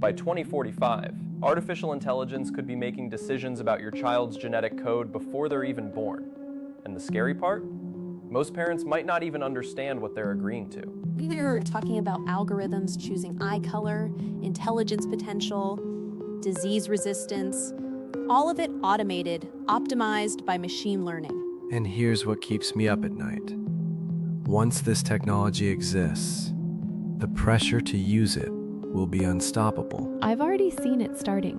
By 2045, artificial intelligence could be making decisions about your child's genetic code before they're even born. And the scary part? Most parents might not even understand what they're agreeing to. We're talking about algorithms choosing eye color, intelligence potential, disease resistance, all of it automated, optimized by machine learning. And here's what keeps me up at night. Once this technology exists, the pressure to use it will be unstoppable. I've already seen it starting.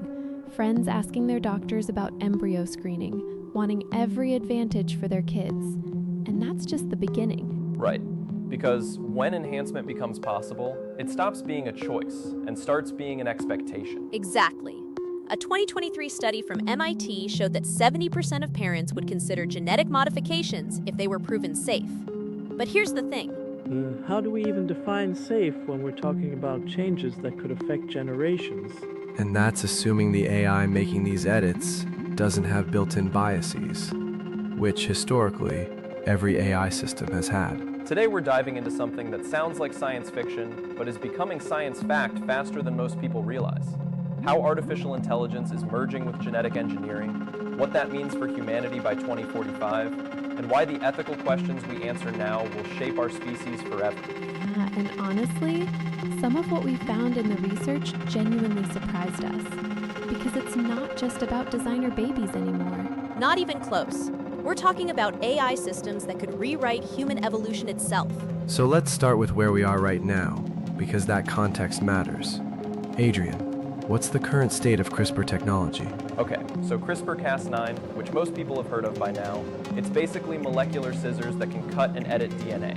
Friends asking their doctors about embryo screening, wanting every advantage for their kids. And that's just the beginning. Right, because when enhancement becomes possible, it stops being a choice and starts being an expectation. Exactly. A 2023 study from MIT showed that 70% of parents would consider genetic modifications if they were proven safe. But here's the thing. How do we even define safe when we're talking about changes that could affect generations? And that's assuming the AI making these edits doesn't have built-in biases, which historically, every AI system has had. Today we're diving into something that sounds like science fiction, but is becoming science fact faster than most people realize. How artificial intelligence is merging with genetic engineering, what that means for humanity by 2045, and why the ethical questions we answer now will shape our species forever. Yeah, and honestly, some of what we found in the research genuinely surprised us. Because it's not just about designer babies anymore. Not even close. We're talking about AI systems that could rewrite human evolution itself. So let's start with where we are right now, because that context matters. Adrian, what's the current state of CRISPR technology? Okay, so CRISPR-Cas9, which most people have heard of by now, it's basically molecular scissors that can cut and edit DNA.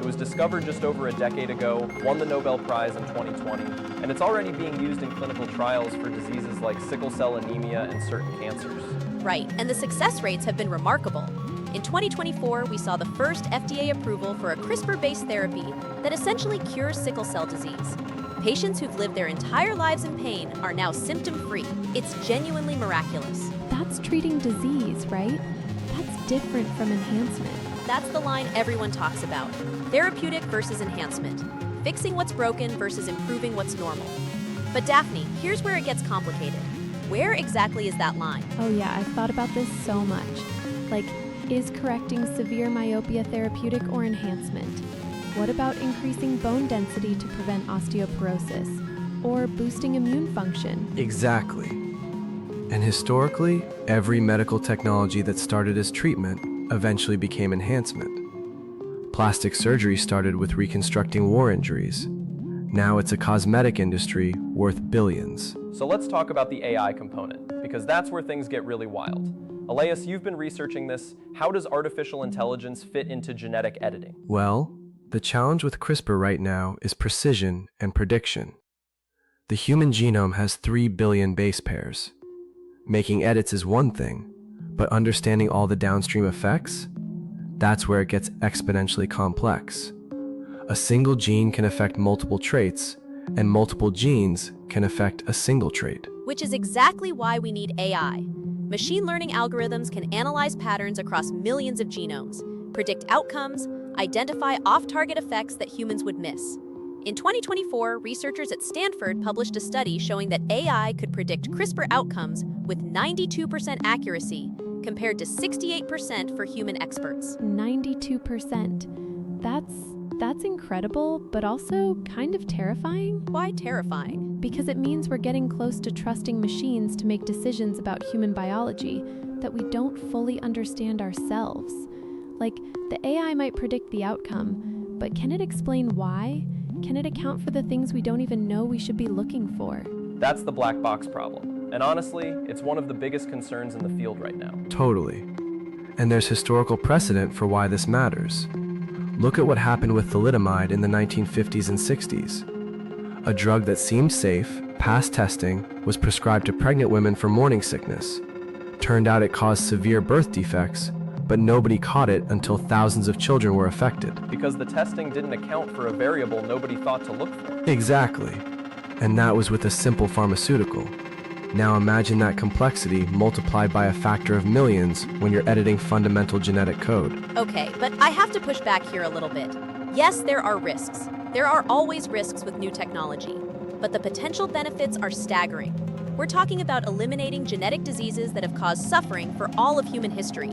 It was discovered just over a decade ago, won the Nobel Prize in 2020, and it's already being used in clinical trials for diseases like sickle cell anemia and certain cancers. Right, and the success rates have been remarkable. In 2024, we saw the first FDA approval for a CRISPR-based therapy that essentially cures sickle cell disease. Patients who've lived their entire lives in pain are now symptom-free. It's genuinely miraculous. That's treating disease, right? That's different from enhancement. That's the line everyone talks about. Therapeutic versus enhancement. Fixing what's broken versus improving what's normal. But Daphne, here's where it gets complicated. Where exactly is that line? Oh yeah, I've thought about this so much. Like, is correcting severe myopia therapeutic or enhancement? What about increasing bone density to prevent osteoporosis? Or boosting immune function? Exactly. And historically, every medical technology that started as treatment eventually became enhancement. Plastic surgery started with reconstructing war injuries. Now it's a cosmetic industry worth billions. So let's talk about the AI component, because that's where things get really wild. Elias, you've been researching this. How does artificial intelligence fit into genetic editing? Well, the challenge with CRISPR right now is precision and prediction. The human genome has 3 billion base pairs. Making edits is one thing, but understanding all the downstream effects? That's where it gets exponentially complex. A single gene can affect multiple traits, and multiple genes can affect a single trait. Which is exactly why we need AI. Machine learning algorithms can analyze patterns across millions of genomes, predict outcomes, identify off-target effects that humans would miss. In 2024, researchers at Stanford published a study showing that AI could predict CRISPR outcomes with 92% accuracy, compared to 68% for human experts. 92%. That's incredible, but also kind of terrifying. Why terrifying? Because it means we're getting close to trusting machines to make decisions about human biology that we don't fully understand ourselves. Like, the AI might predict the outcome, but can it explain why? Can it account for the things we don't even know we should be looking for? That's the black box problem. And honestly, it's one of the biggest concerns in the field right now. Totally. And there's historical precedent for why this matters. Look at what happened with thalidomide in the 1950s and 60s. A drug that seemed safe, passed testing, was prescribed to pregnant women for morning sickness. Turned out it caused severe birth defects, but nobody caught it until thousands of children were affected. Because the testing didn't account for a variable nobody thought to look for. Exactly. And that was with a simple pharmaceutical. Now imagine that complexity multiplied by a factor of millions when you're editing fundamental genetic code. Okay, but I have to push back here a little bit. Yes, there are risks. There are always risks with new technology. but the potential benefits are staggering. We're talking about eliminating genetic diseases that have caused suffering for all of human history.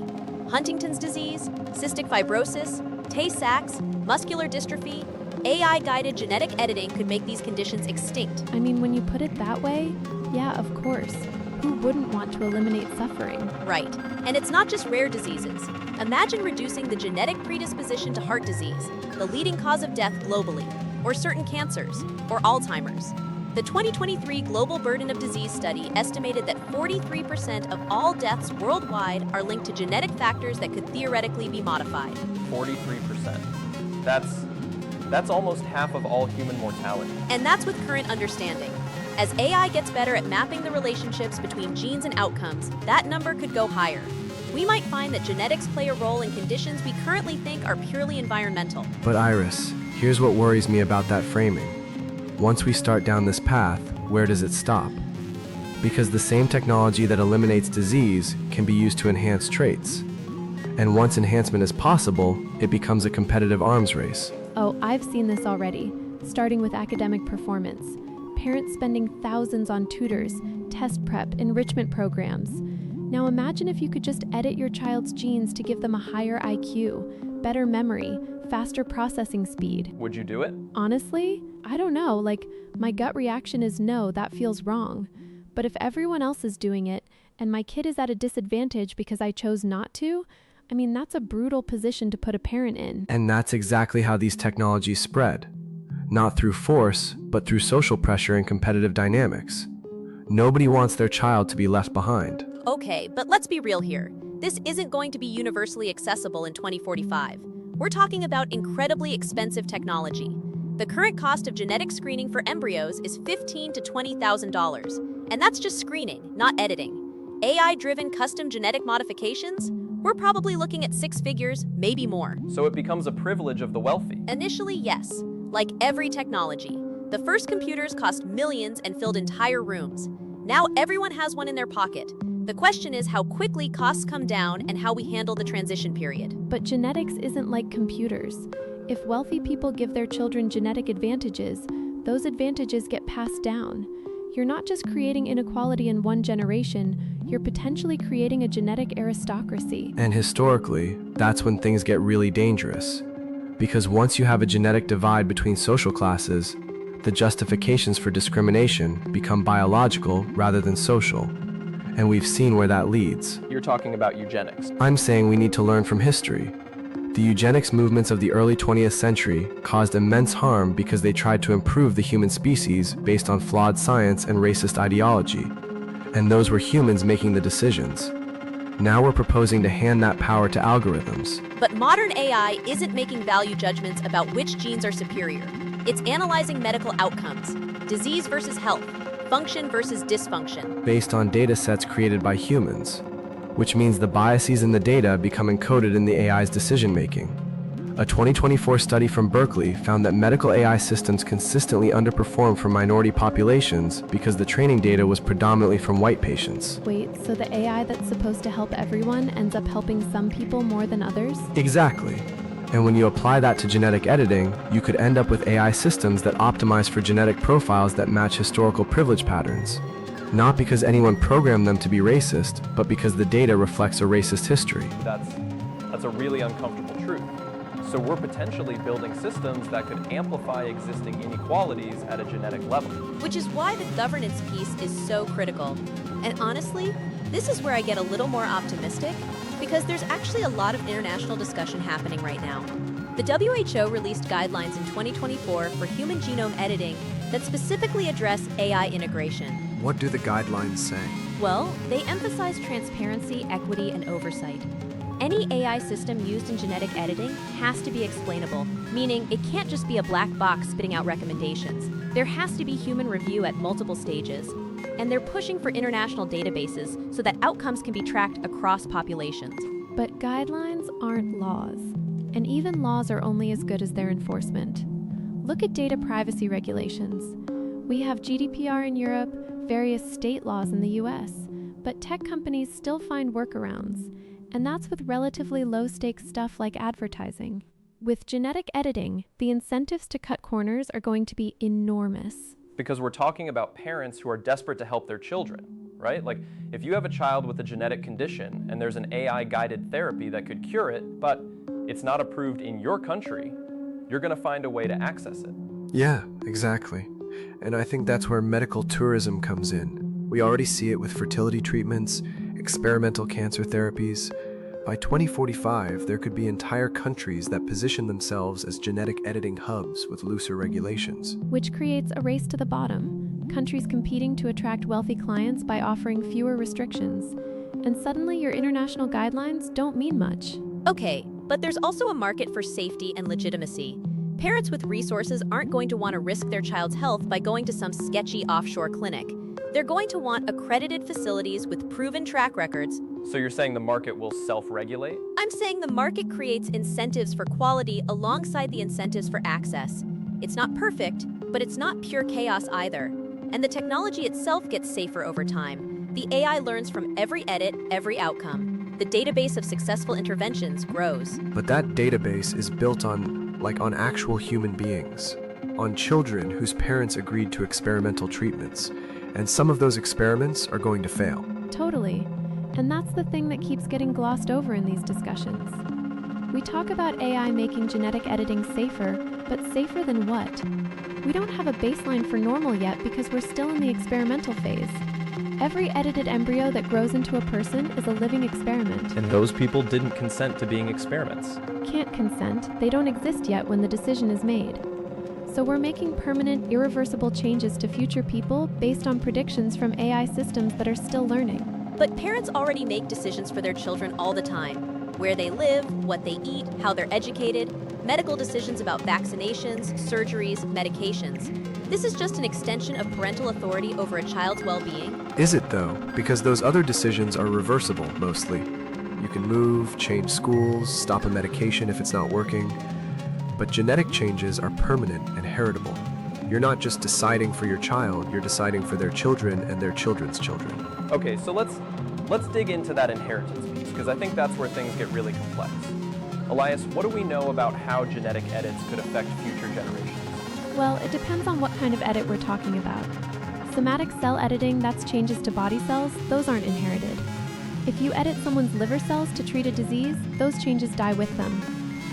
Huntington's disease, cystic fibrosis, Tay-Sachs, muscular dystrophy. AI-guided genetic editing could make these conditions extinct. I mean, when you put it that way, yeah, of course. Who wouldn't want to eliminate suffering? Right. And it's not just rare diseases. Imagine reducing the genetic predisposition to heart disease, the leading cause of death globally, or certain cancers, or Alzheimer's. The 2023 Global Burden of Disease study estimated that 43% of all deaths worldwide are linked to genetic factors that could theoretically be modified. 43%. That's almost half of all human mortality. And that's with current understanding. As AI gets better at mapping the relationships between genes and outcomes, that number could go higher. We might find that genetics play a role in conditions we currently think are purely environmental. But Iris, here's what worries me about that framing. Once we start down this path, where does it stop? Because the same technology that eliminates disease can be used to enhance traits. And once enhancement is possible, it becomes a competitive arms race. Oh, I've seen this already, starting with academic performance. Parents spending thousands on tutors, test prep, enrichment programs. Now imagine if you could just edit your child's genes to give them a higher IQ, better memory, faster processing speed. Would you do it? Honestly, I don't know. My gut reaction is no, that feels wrong. But if everyone else is doing it, and my kid is at a disadvantage because I chose not to, I mean, that's a brutal position to put a parent in. And that's exactly how these technologies spread. Not through force, but through social pressure and competitive dynamics. Nobody wants their child to be left behind. Okay, but let's be real here. This isn't going to be universally accessible in 2045. We're talking about incredibly expensive technology. The current cost of genetic screening for embryos is $15,000 to $20,000, and that's just screening, not editing. AI-driven custom genetic modifications? We're probably looking at six figures, maybe more. So it becomes a privilege of the wealthy. Initially, yes. Like every technology. The first computers cost millions and filled entire rooms. Now everyone has one in their pocket. The question is how quickly costs come down and how we handle the transition period. But genetics isn't like computers. If wealthy people give their children genetic advantages, those advantages get passed down. You're not just creating inequality in one generation, you're potentially creating a genetic aristocracy. And historically, that's when things get really dangerous. Because once you have a genetic divide between social classes, the justifications for discrimination become biological rather than social. And we've seen where that leads. You're talking about eugenics. I'm saying we need to learn from history. The eugenics movements of the early 20th century caused immense harm because they tried to improve the human species based on flawed science and racist ideology. And those were humans making the decisions. Now we're proposing to hand that power to algorithms. But modern AI isn't making value judgments about which genes are superior. It's analyzing medical outcomes, disease versus health, function versus dysfunction. Based on data sets created by humans, which means the biases in the data become encoded in the AI's decision-making. A 2024 study from Berkeley found that medical AI systems consistently underperform for minority populations because the training data was predominantly from white patients. Wait, so the AI that's supposed to help everyone ends up helping some people more than others? Exactly. And when you apply that to genetic editing, you could end up with AI systems that optimize for genetic profiles that match historical privilege patterns. Not because anyone programmed them to be racist, but because the data reflects a racist history. That's a really uncomfortable truth. So we're potentially building systems that could amplify existing inequalities at a genetic level. Which is why the governance piece is so critical. And honestly, this is where I get a little more optimistic, because there's actually a lot of international discussion happening right now. The WHO released guidelines in 2024 for human genome editing that specifically address AI integration. What do the guidelines say? Well, they emphasize transparency, equity, and oversight. Any AI system used in genetic editing has to be explainable, meaning it can't just be a black box spitting out recommendations. There has to be human review at multiple stages. And they're pushing for international databases so that outcomes can be tracked across populations. But guidelines aren't laws. And even laws are only as good as their enforcement. Look at data privacy regulations. We have GDPR in Europe, various state laws in the US, but tech companies still find workarounds. And that's with relatively low-stakes stuff like advertising. With genetic editing, the incentives to cut corners are going to be enormous. because we're talking about parents who are desperate to help their children, right? Like, if you have a child with a genetic condition and there's an AI-guided therapy that could cure it, but it's not approved in your country, you're going to find a way to access it. Yeah, exactly. And I think that's where medical tourism comes in. We already see it with fertility treatments, experimental cancer therapies. By 2045, there could be entire countries that position themselves as genetic editing hubs with looser regulations. Which creates a race to the bottom, countries competing to attract wealthy clients by offering fewer restrictions. And suddenly your international guidelines don't mean much. Okay, but there's also a market for safety and legitimacy. Parents with resources aren't going to want to risk their child's health by going to some sketchy offshore clinic. They're going to want accredited facilities with proven track records. So you're saying the market will self-regulate? I'm saying the market creates incentives for quality alongside the incentives for access. It's not perfect, but it's not pure chaos either. And the technology itself gets safer over time. The AI learns from every edit, every outcome. The database of successful interventions grows. But that database is built on actual human beings, on children whose parents agreed to experimental treatments. And some of those experiments are going to fail. Totally. And that's the thing that keeps getting glossed over in these discussions. We talk about AI making genetic editing safer, but safer than what? We don't have a baseline for normal yet because we're still in the experimental phase. Every edited embryo that grows into a person is a living experiment. And those people didn't consent to being experiments. Can't consent, they don't exist yet when the decision is made. So we're making permanent, irreversible changes to future people based on predictions from AI systems that are still learning. But parents already make decisions for their children all the time. Where they live, what they eat, how they're educated, medical decisions about vaccinations, surgeries, medications. This is just an extension of parental authority over a child's well-being. Is it though? Because those other decisions are reversible, mostly. You can move, change schools, stop a medication if it's not working. But genetic changes are permanent and heritable. You're not just deciding for your child, you're deciding for their children and their children's children. Okay, so let's dig into that inheritance piece, because I think that's where things get really complex. Elias, what do we know about how genetic edits could affect future generations? Well, it depends on what kind of edit we're talking about. Somatic cell editing, that's changes to body cells, those aren't inherited. If you edit someone's liver cells to treat a disease, those changes die with them.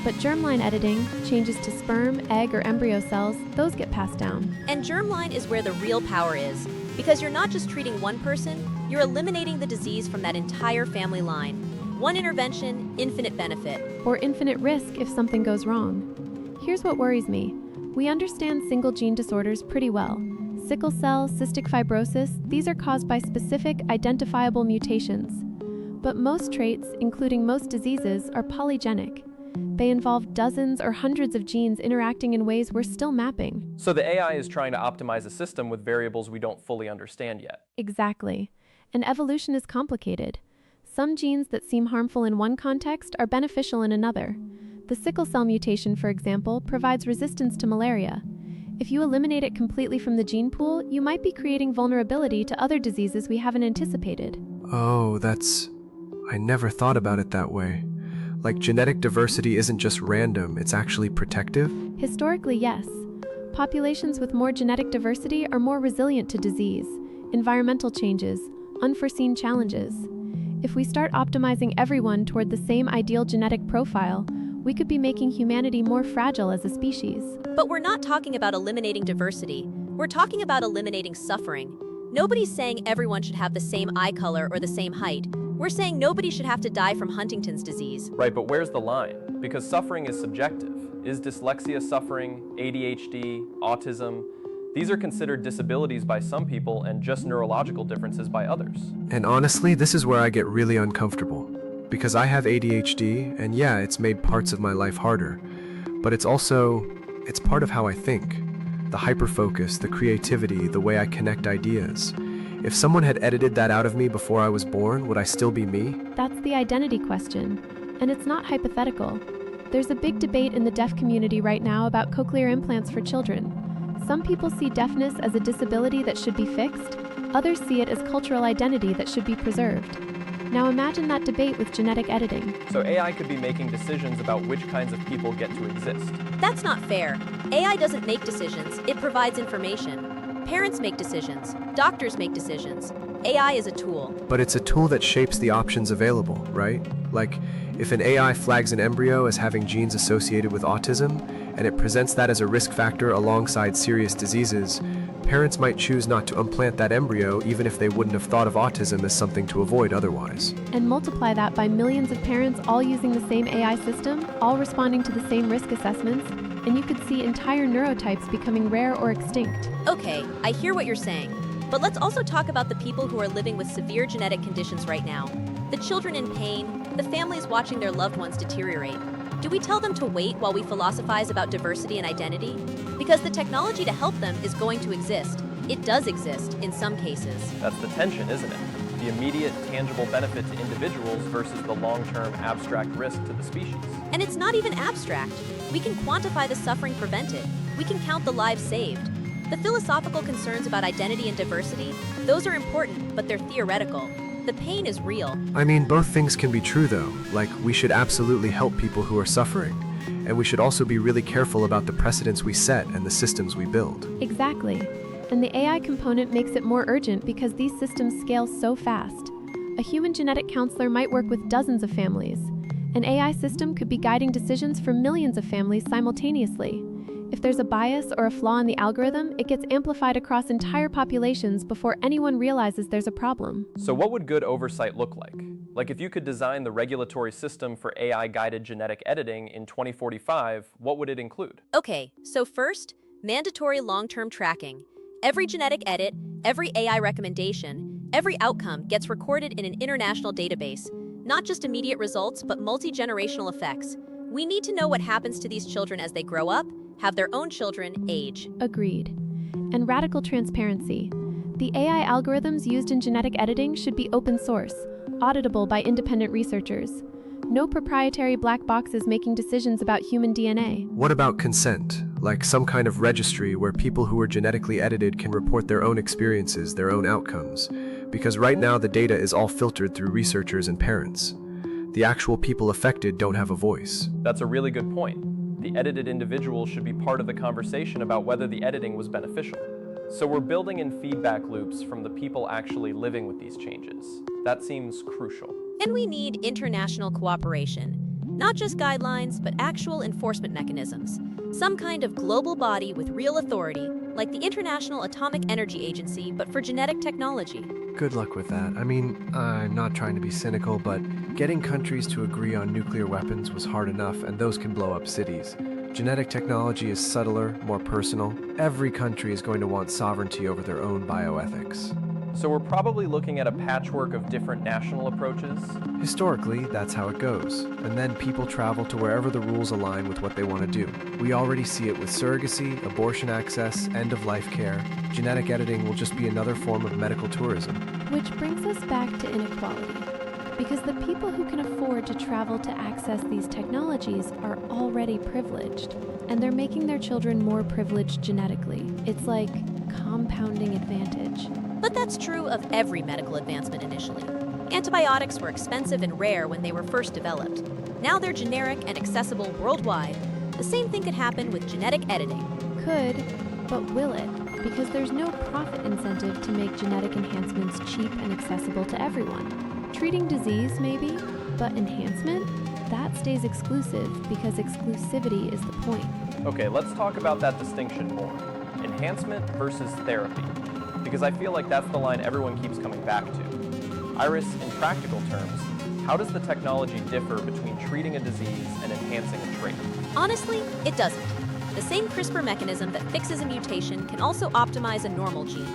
But germline editing, changes to sperm, egg, or embryo cells, those get passed down. And germline is where the real power is, because you're not just treating one person, you're eliminating the disease from that entire family line. One intervention, infinite benefit. Or infinite risk if something goes wrong. Here's what worries me. We understand single gene disorders pretty well. Sickle cell, cystic fibrosis, these are caused by specific, identifiable mutations. But most traits, including most diseases, are polygenic. They involve dozens or hundreds of genes interacting in ways we're still mapping. So the AI is trying to optimize a system with variables we don't fully understand yet. Exactly. And evolution is complicated. Some genes that seem harmful in one context are beneficial in another. The sickle cell mutation, for example, provides resistance to malaria. If you eliminate it completely from the gene pool, you might be creating vulnerability to other diseases we haven't anticipated. Oh, I never thought about it that way. Like genetic diversity isn't just random, it's actually protective? Historically, yes. Populations with more genetic diversity are more resilient to disease, environmental changes, unforeseen challenges. If we start optimizing everyone toward the same ideal genetic profile, we could be making humanity more fragile as a species. But we're not talking about eliminating diversity. We're talking about eliminating suffering. Nobody's saying everyone should have the same eye color or the same height. We're saying nobody should have to die from Huntington's disease. Right, but where's the line? Because suffering is subjective. Is dyslexia suffering, ADHD, autism? These are considered disabilities by some people and just neurological differences by others. And honestly, this is where I get really uncomfortable. Because I have ADHD, and yeah, it's made parts of my life harder. But it's part of how I think. The hyperfocus, the creativity, the way I connect ideas. If someone had edited that out of me before I was born, would I still be me? That's the identity question, and it's not hypothetical. There's a big debate in the deaf community right now about cochlear implants for children. Some people see deafness as a disability that should be fixed, others see it as cultural identity that should be preserved. Now imagine that debate with genetic editing. So AI could be making decisions about which kinds of people get to exist. That's not fair. AI doesn't make decisions, it provides information. Parents make decisions, doctors make decisions. AI is a tool. But it's a tool that shapes the options available, right? Like, if an AI flags an embryo as having genes associated with autism, and it presents that as a risk factor alongside serious diseases, parents might choose not to implant that embryo even if they wouldn't have thought of autism as something to avoid otherwise. And multiply that by millions of parents all using the same AI system, all responding to the same risk assessments, and you could see entire neurotypes becoming rare or extinct. Okay, I hear what you're saying. But let's also talk about the people who are living with severe genetic conditions right now. The children in pain, the families watching their loved ones deteriorate. Do we tell them to wait while we philosophize about diversity and identity? Because the technology to help them is going to exist. It does exist in some cases. That's the tension, isn't it? The immediate, tangible benefit to individuals versus the long-term abstract risk to the species. And it's not even abstract. We can quantify the suffering prevented. We can count the lives saved. The philosophical concerns about identity and diversity, those are important, but they're theoretical. The pain is real. I mean, both things can be true though. Like, we should absolutely help people who are suffering. And we should also be really careful about the precedents we set and the systems we build. Exactly. And the AI component makes it more urgent because these systems scale so fast. A human genetic counselor might work with dozens of families. An AI system could be guiding decisions for millions of families simultaneously. If there's a bias or a flaw in the algorithm, it gets amplified across entire populations before anyone realizes there's a problem. So what would good oversight look like? Like if you could design the regulatory system for AI-guided genetic editing in 2045, what would it include? Okay, so first, mandatory long-term tracking. Every genetic edit, every AI recommendation, every outcome gets recorded in an international database. Not just immediate results, but multi-generational effects. We need to know what happens to these children as they grow up, have their own children, age. Agreed. And radical transparency. The AI algorithms used in genetic editing should be open source, auditable by independent researchers. No proprietary black boxes making decisions about human DNA. What about consent? Like some kind of registry where people who are genetically edited can report their own experiences, their own outcomes. Because right now the data is all filtered through researchers and parents. The actual people affected don't have a voice. That's a really good point. The edited individual should be part of the conversation about whether the editing was beneficial. So we're building in feedback loops from the people actually living with these changes. That seems crucial. And we need international cooperation. Not just guidelines, but actual enforcement mechanisms. Some kind of global body with real authority, like the International Atomic Energy Agency, but for genetic technology. Good luck with that. I mean, I'm not trying to be cynical, but getting countries to agree on nuclear weapons was hard enough, and those can blow up cities. Genetic technology is subtler, more personal. Every country is going to want sovereignty over their own bioethics. So we're probably looking at a patchwork of different national approaches. Historically, that's how it goes. And then people travel to wherever the rules align with what they want to do. We already see it with surrogacy, abortion access, end-of-life care. Genetic editing will just be another form of medical tourism. Which brings us back to inequality. Because the people who can afford to travel to access these technologies are already privileged. And they're making their children more privileged genetically. It's like compounding advantage. But that's true of every medical advancement initially. Antibiotics were expensive and rare when they were first developed. Now they're generic and accessible worldwide. The same thing could happen with genetic editing. Could, but will it? Because there's no profit incentive to make genetic enhancements cheap and accessible to everyone. Treating disease, maybe, but enhancement? That stays exclusive because exclusivity is the point. Okay, let's talk about that distinction more. Enhancement versus therapy. Because I feel like that's the line everyone keeps coming back to. Iris, in practical terms, how does the technology differ between treating a disease and enhancing a trait? Honestly, it doesn't. The same CRISPR mechanism that fixes a mutation can also optimize a normal gene.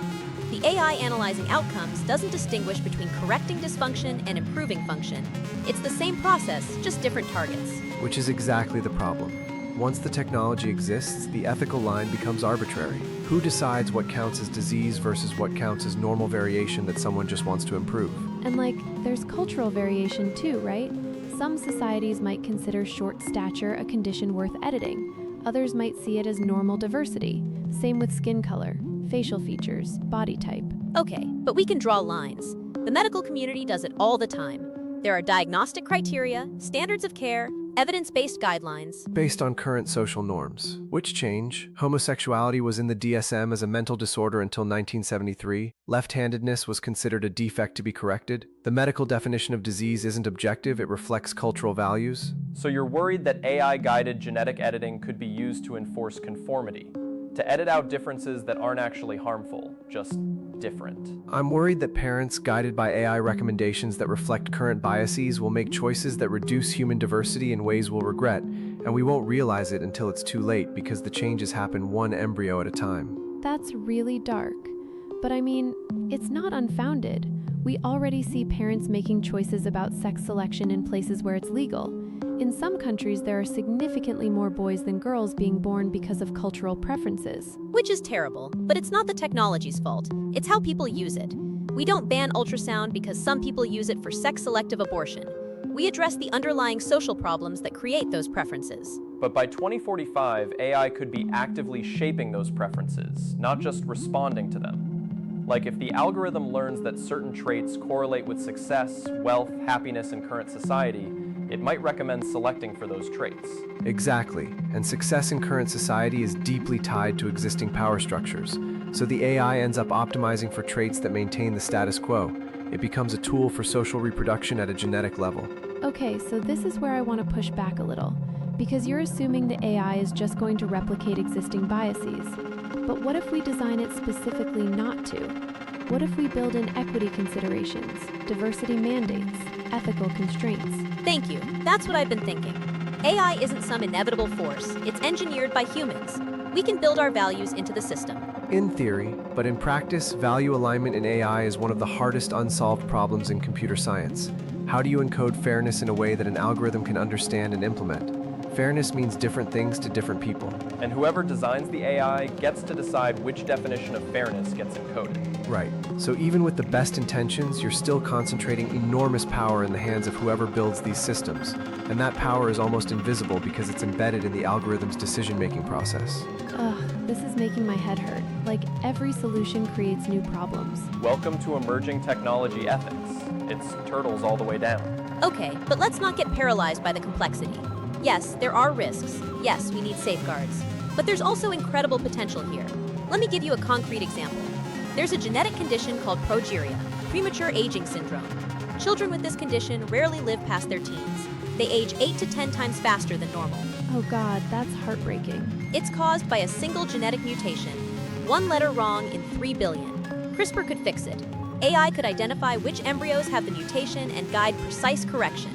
The AI analyzing outcomes doesn't distinguish between correcting dysfunction and improving function. It's the same process, just different targets. Which is exactly the problem. Once the technology exists, the ethical line becomes arbitrary. Who decides what counts as disease versus what counts as normal variation that someone just wants to improve? And there's cultural variation too, right? Some societies might consider short stature a condition worth editing. Others might see it as normal diversity. Same with skin color, facial features, body type. Okay, but we can draw lines. The medical community does it all the time. There are diagnostic criteria, standards of care, evidence-based guidelines. Based on current social norms. Which change? Homosexuality was in the DSM as a mental disorder until 1973. Left-handedness was considered a defect to be corrected. The medical definition of disease isn't objective, it reflects cultural values. So you're worried that AI-guided genetic editing could be used to enforce conformity, to edit out differences that aren't actually harmful, just different. I'm worried that parents, guided by AI recommendations that reflect current biases, will make choices that reduce human diversity in ways we'll regret, and we won't realize it until it's too late because the changes happen one embryo at a time. That's really dark. But I mean, it's not unfounded. We already see parents making choices about sex selection in places where it's legal. In some countries, there are significantly more boys than girls being born because of cultural preferences. Which is terrible, but it's not the technology's fault. It's how people use it. We don't ban ultrasound because some people use it for sex-selective abortion. We address the underlying social problems that create those preferences. But by 2045, AI could be actively shaping those preferences, not just responding to them. Like if the algorithm learns that certain traits correlate with success, wealth, happiness in current society, it might recommend selecting for those traits. Exactly, and success in current society is deeply tied to existing power structures. So the AI ends up optimizing for traits that maintain the status quo. It becomes a tool for social reproduction at a genetic level. Okay, so this is where I want to push back a little, because you're assuming the AI is just going to replicate existing biases. But what if we design it specifically not to? What if we build in equity considerations, diversity mandates, ethical constraints? Thank you. That's what I've been thinking. AI isn't some inevitable force. It's engineered by humans. We can build our values into the system. In theory, but in practice, value alignment in AI is one of the hardest unsolved problems in computer science. How do you encode fairness in a way that an algorithm can understand and implement? Fairness means different things to different people. And whoever designs the AI gets to decide which definition of fairness gets encoded. Right. So even with the best intentions, you're still concentrating enormous power in the hands of whoever builds these systems. And that power is almost invisible because it's embedded in the algorithm's decision-making process. Ugh, this is making my head hurt. Like, every solution creates new problems. Welcome to emerging technology ethics. It's turtles all the way down. Okay, but let's not get paralyzed by the complexity. Yes, there are risks. Yes, we need safeguards. But there's also incredible potential here. Let me give you a concrete example. There's a genetic condition called progeria, premature aging syndrome. Children with this condition rarely live past their teens. They age 8 to 10 times faster than normal. Oh God, that's heartbreaking. It's caused by a single genetic mutation, one letter wrong in 3 billion. CRISPR could fix it. AI could identify which embryos have the mutation and guide precise correction.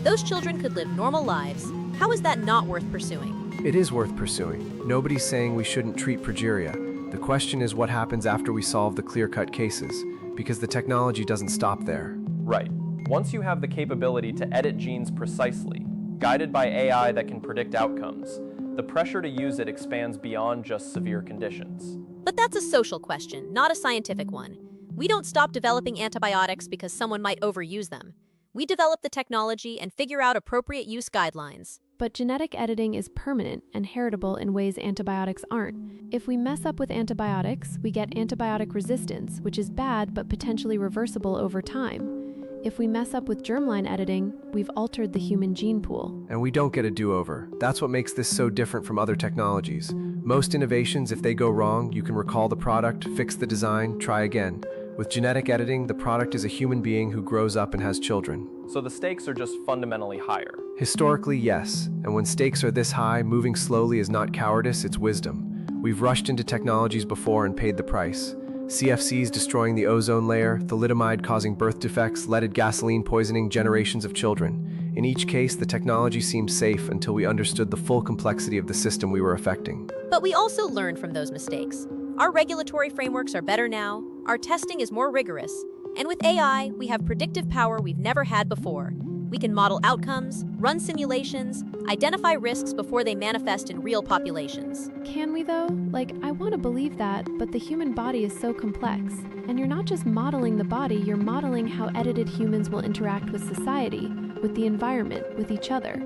Those children could live normal lives. How is that not worth pursuing? It is worth pursuing. Nobody's saying we shouldn't treat progeria. The question is what happens after we solve the clear-cut cases, because the technology doesn't stop there. Right. Once you have the capability to edit genes precisely, guided by AI that can predict outcomes, the pressure to use it expands beyond just severe conditions. But that's a social question, not a scientific one. We don't stop developing antibiotics because someone might overuse them. We develop the technology and figure out appropriate use guidelines. But genetic editing is permanent and heritable in ways antibiotics aren't. If we mess up with antibiotics, we get antibiotic resistance, which is bad but potentially reversible over time. If we mess up with germline editing, we've altered the human gene pool. And we don't get a do-over. That's what makes this so different from other technologies. Most innovations, if they go wrong, you can recall the product, fix the design, try again. With genetic editing, the product is a human being who grows up and has children. So the stakes are just fundamentally higher. Historically, yes. And when stakes are this high, moving slowly is not cowardice, it's wisdom. We've rushed into technologies before and paid the price. CFCs destroying the ozone layer, thalidomide causing birth defects, leaded gasoline poisoning generations of children. In each case, the technology seemed safe until we understood the full complexity of the system we were affecting. But we also learned from those mistakes. Our regulatory frameworks are better now, our testing is more rigorous, and with AI, we have predictive power we've never had before. We can model outcomes, run simulations, identify risks before they manifest in real populations. Can we though? Like, I want to believe that, but the human body is so complex. And you're not just modeling the body, you're modeling how edited humans will interact with society, with the environment, with each other.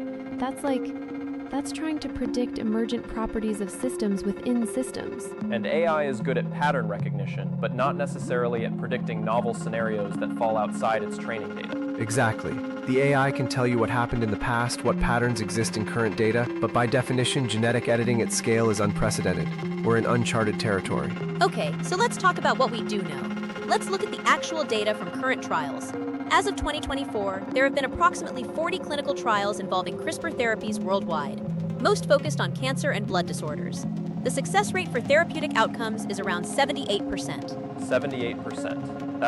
That's trying to predict emergent properties of systems within systems. And AI is good at pattern recognition, but not necessarily at predicting novel scenarios that fall outside its training data. Exactly. The AI can tell you what happened in the past, what patterns exist in current data, but by definition, genetic editing at scale is unprecedented. We're in uncharted territory. Okay, so let's talk about what we do know. Let's look at the actual data from current trials. As of 2024, there have been approximately 40 clinical trials involving CRISPR therapies worldwide, most focused on cancer and blood disorders. The success rate for therapeutic outcomes is around 78%. 78%.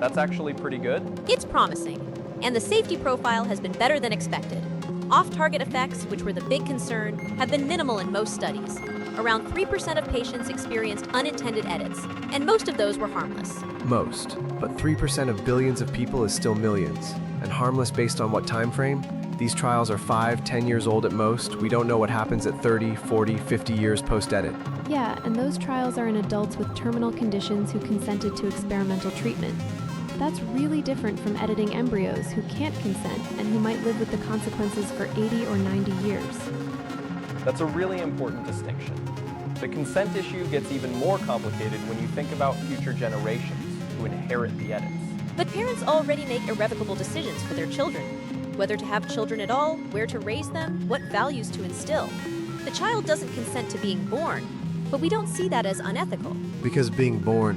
That's actually pretty good. It's promising, and the safety profile has been better than expected. Off-target effects, which were the big concern, have been minimal in most studies. Around 3% of patients experienced unintended edits, and most of those were harmless. Most, but 3% of billions of people is still millions. And harmless based on what time frame? These trials are 5, 10 years old at most. We don't know what happens at 30, 40, 50 years post-edit. Yeah, and those trials are in adults with terminal conditions who consented to experimental treatment. That's really different from editing embryos who can't consent and who might live with the consequences for 80 or 90 years. That's a really important distinction. The consent issue gets even more complicated when you think about future generations who inherit the edits. But parents already make irrevocable decisions for their children. Whether to have children at all, where to raise them, what values to instill. The child doesn't consent to being born, but we don't see that as unethical. Because being born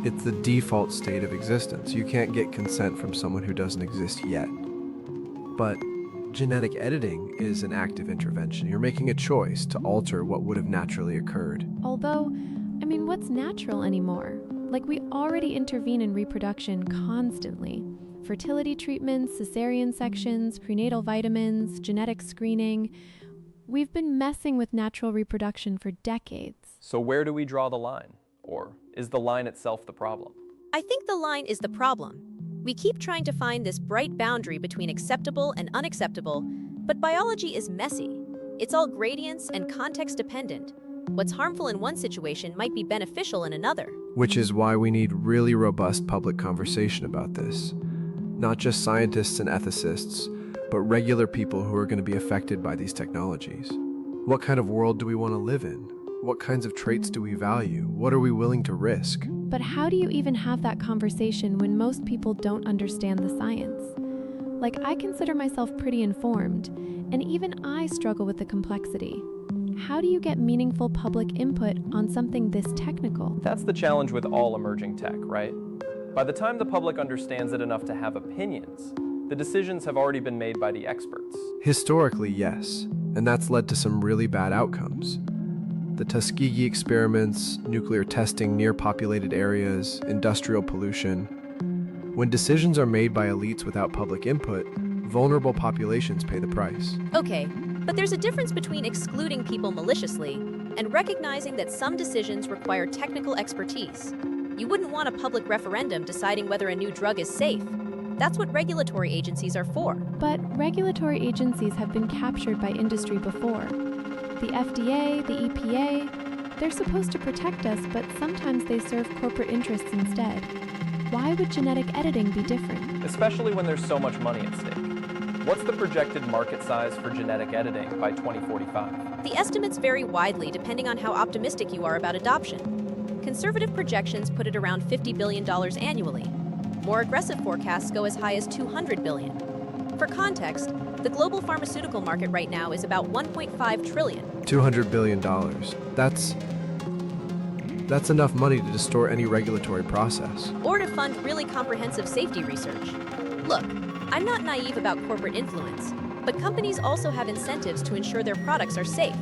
it's the default state of existence. You can't get consent from someone who doesn't exist yet. But genetic editing is an active intervention. You're making a choice to alter what would have naturally occurred. Although, what's natural anymore? Like, we already intervene in reproduction constantly. Fertility treatments, cesarean sections, prenatal vitamins, genetic screening. We've been messing with natural reproduction for decades. So where do we draw the line? Or is the line itself the problem? I think the line is the problem. We keep trying to find this bright boundary between acceptable and unacceptable, but biology is messy. It's all gradients and context dependent. What's harmful in one situation might be beneficial in another. Which is why we need really robust public conversation about this. Not just scientists and ethicists, but regular people who are going to be affected by these technologies. What kind of world do we want to live in? What kinds of traits do we value? What are we willing to risk? But how do you even have that conversation when most people don't understand the science? Like, I consider myself pretty informed, and even I struggle with the complexity. How do you get meaningful public input on something this technical? That's the challenge with all emerging tech, right? By the time the public understands it enough to have opinions, the decisions have already been made by the experts. Historically, yes, and that's led to some really bad outcomes. The Tuskegee experiments, nuclear testing near populated areas, industrial pollution. When decisions are made by elites without public input, vulnerable populations pay the price. Okay, but there's a difference between excluding people maliciously and recognizing that some decisions require technical expertise. You wouldn't want a public referendum deciding whether a new drug is safe. That's what regulatory agencies are for. But regulatory agencies have been captured by industry before. The FDA, the EPA, they're supposed to protect us, but sometimes they serve corporate interests instead. Why would genetic editing be different? Especially when there's so much money at stake. What's the projected market size for genetic editing by 2045? The estimates vary widely depending on how optimistic you are about adoption. Conservative projections put it around $50 billion annually. More aggressive forecasts go as high as $200 billion. For context, the global pharmaceutical market right now is about $1.5 trillion. $200 billion. That's enough money to distort any regulatory process. Or to fund really comprehensive safety research. Look, I'm not naive about corporate influence, but companies also have incentives to ensure their products are safe.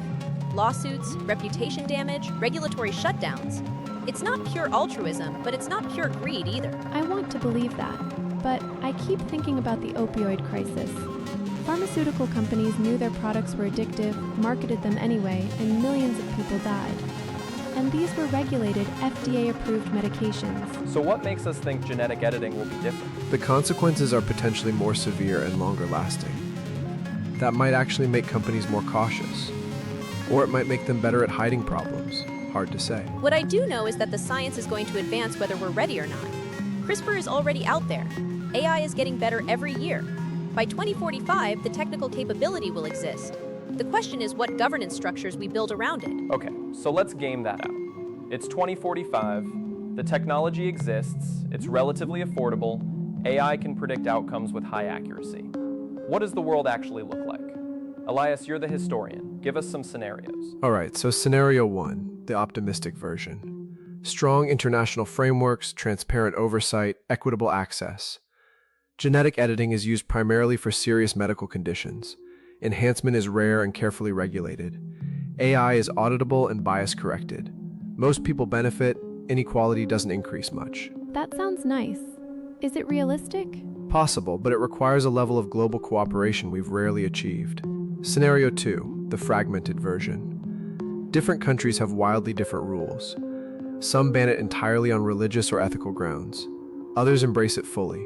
Lawsuits, reputation damage, regulatory shutdowns. It's not pure altruism, but it's not pure greed either. I want to believe that, but I keep thinking about the opioid crisis. Pharmaceutical companies knew their products were addictive, marketed them anyway, and millions of people died. And these were regulated, FDA-approved medications. So what makes us think genetic editing will be different? The consequences are potentially more severe and longer lasting. That might actually make companies more cautious. Or it might make them better at hiding problems. Hard to say. What I do know is that the science is going to advance whether we're ready or not. CRISPR is already out there. AI is getting better every year. By 2045, the technical capability will exist. The question is what governance structures we build around it. Okay, so let's game that out. It's 2045, the technology exists, it's relatively affordable, AI can predict outcomes with high accuracy. What does the world actually look like? Elias, you're the historian. Give us some scenarios. All right, so scenario one, the optimistic version. Strong international frameworks, transparent oversight, equitable access. Genetic editing is used primarily for serious medical conditions. Enhancement is rare and carefully regulated. AI is auditable and bias corrected. Most people benefit, inequality doesn't increase much. That sounds nice. Is it realistic? Possible, but it requires a level of global cooperation we've rarely achieved. Scenario 2, the fragmented version. Different countries have wildly different rules. Some ban it entirely on religious or ethical grounds. Others embrace it fully.